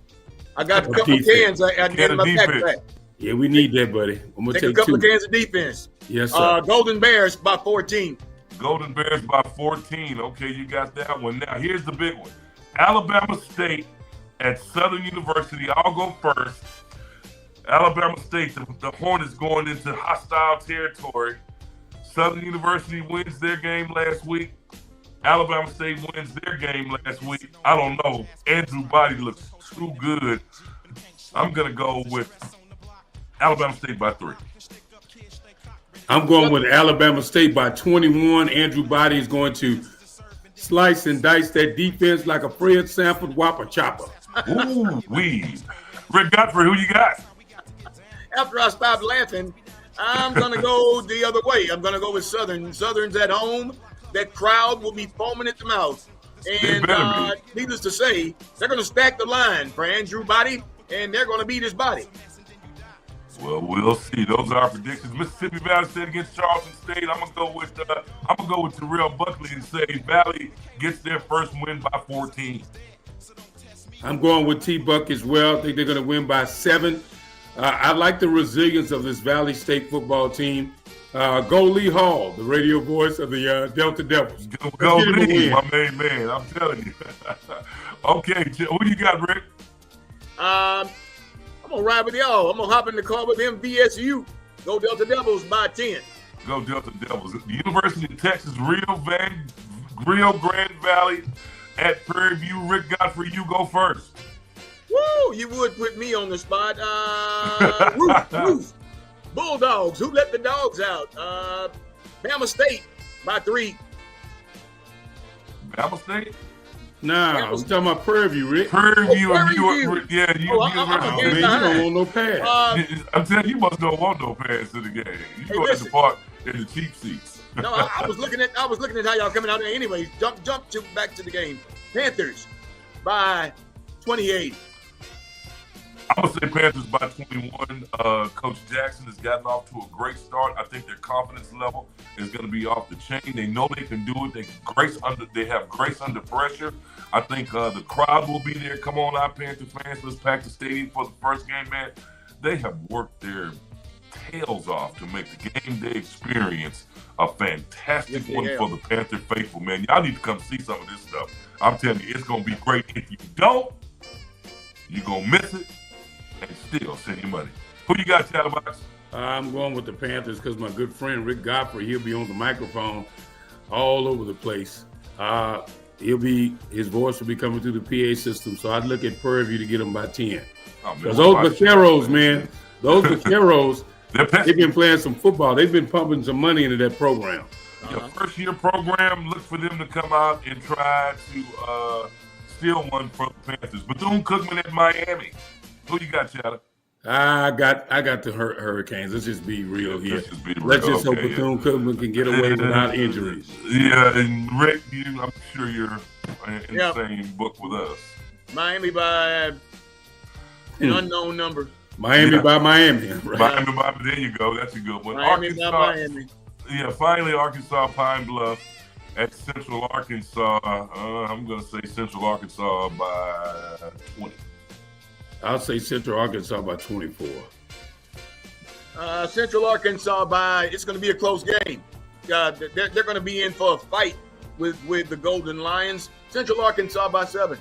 I got a couple cans I got in my backpack. Yeah, we need that, buddy. I'm going to take a couple 2. of cans of defense. Yes, sir. Golden Bears by 14. Golden Bears by 14. Okay, you got that one. Now, here's the big one. Alabama State at Southern University. I'll go first. Alabama State, the Hornets going into hostile territory. Southern University wins their game last week. Alabama State wins their game last week. I don't know. Andrew Body looks too good. I'm going to go with Alabama State by 3. I'm going with Alabama State by 21. Andrew Body is going to slice and dice that defense like a Fred Sanford Whopper chopper. Ooh, wee. Rick Godfrey, who you got? After I stopped laughing, I'm going to go the other way. I'm going to go with Southern. Southern's at home. That crowd will be foaming at the mouth. And needless to say, they're going to stack the line for Andrew Body, and they're going to beat his body. Well, we'll see. Those are our predictions. Mississippi Valley State against Charleston State. I'm gonna go with Terrell Buckley and say Valley gets their first win by 14. I'm going with T-Buck as well. I think they're going to win by 7. I like the resilience of this Valley State football team. Go Lee Hall, the radio voice of the Delta Devils. Go Lee, my main man. I'm telling you. Okay, who you got, Rick? I'm going to ride with y'all. I'm going to hop in the car with MVSU. Go Delta Devils by 10. Go Delta Devils. The University of Texas, Rio Grande Valley at Prairie View. Rick Godfrey, you go first. Woo! You would put me on the spot. Roof. Bulldogs. Who let the dogs out? Bama State by 3. Bama State? Nah, we're talking about Prairie View, Rick. Prairie View. I'm you don't want no pass. I'm telling you, must don't want no pass to the game. You go at the park in the cheap seats. No, I was looking at how y'all coming out there. Anyways, back to the game. Panthers by 28. I'm going to say Panthers by 21. Coach Jackson has gotten off to a great start. I think their confidence level is going to be off the chain. They know they can do it. They have grace under pressure. I think the crowd will be there. Come on out, Panther fans. Let's pack the stadium for the first game, man. They have worked their tails off to make the game day experience a fantastic one for the Panther faithful, man. Y'all need to come see some of this stuff. I'm telling you, it's going to be great. If you don't, you're going to miss it. And still send you money. Who you got, Chatterbox? I'm going with the Panthers because my good friend Rick Godfrey, he'll be on the microphone all over the place. His voice will be coming through the PA system. So I'd look at Prairie View to get him by 10. Because those vaqueros, man, they've been playing some football. They've been pumping some money into that program. Your first year program, look for them to come out and try to steal one from the Panthers. Bethune-Cookman at Miami. Who you got, Chatter? I got the Hurricanes. Let's just be real here. Let's just hope Bethune-Cookman can get away without injuries. Yeah, and Rick, I'm sure you're in the same book with us. Miami by An unknown number. Miami by Miami. Right? Miami, there you go. That's a good one. Miami by Miami. Yeah, finally, Arkansas Pine Bluff at Central Arkansas. I'm going to say Central Arkansas by 20. I'll say Central Arkansas by 24. Central Arkansas it's going to be a close game. They're going to be in for a fight with the Golden Lions. Central Arkansas by 7.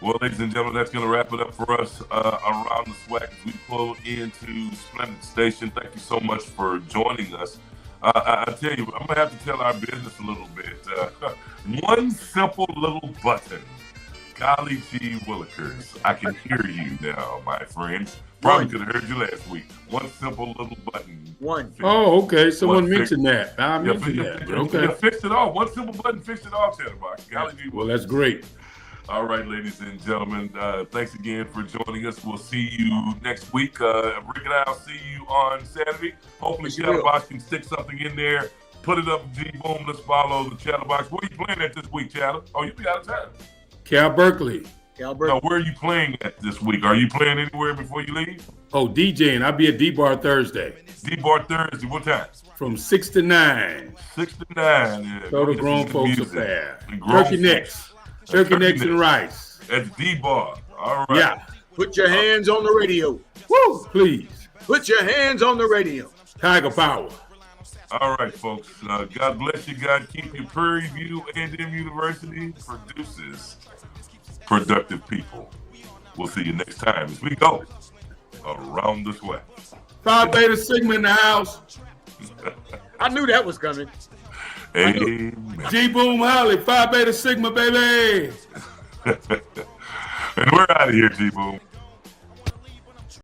Well, ladies and gentlemen, that's going to wrap it up for us around the SWAC as we pull into Splendid Station. Thank you so much for joining us. I tell you, I'm going to have to tell our business a little bit. One simple little button. Golly gee willikers. I can hear you now, my friends. Probably could have heard you last week. One simple little button. One. Oh, okay. Someone mentioned that. I mentioned that. Okay. Yeah, fixed it all. One simple button fixed it all, Chatterbox. Golly gee willikers. Well, that's great. All right, ladies and gentlemen, thanks again for joining us. We'll see you next week. Rick and I'll see you on Saturday. Hopefully, Chatterbox can stick something in there. Put it up, G-Boom. Let's follow the Chatterbox. Where are you playing at this week, Chatter? Oh, you'll be out of town. Cal Berkeley. Now, where are you playing at this week? Are you playing anywhere before you leave? Oh, DJing. I'll be at D-Bar Thursday. D-Bar Thursday. What time? From 6 to 9. 6 to 9. Yeah. Total grown folks affair. Turkey necks. Turkey necks and rice. At D-Bar. All right. Yeah. Put your hands on the radio. Woo! Please. Put your hands on the radio. Tiger Power. All right, folks. God bless you. God keep you. Prairie View A&M University produces productive people. We'll see you next time as we go around the SWAC. Phi Beta Sigma in the house. I knew that was coming. Amen. G-Boom Holly. Phi Beta Sigma, baby. And we're out of here, G-Boom.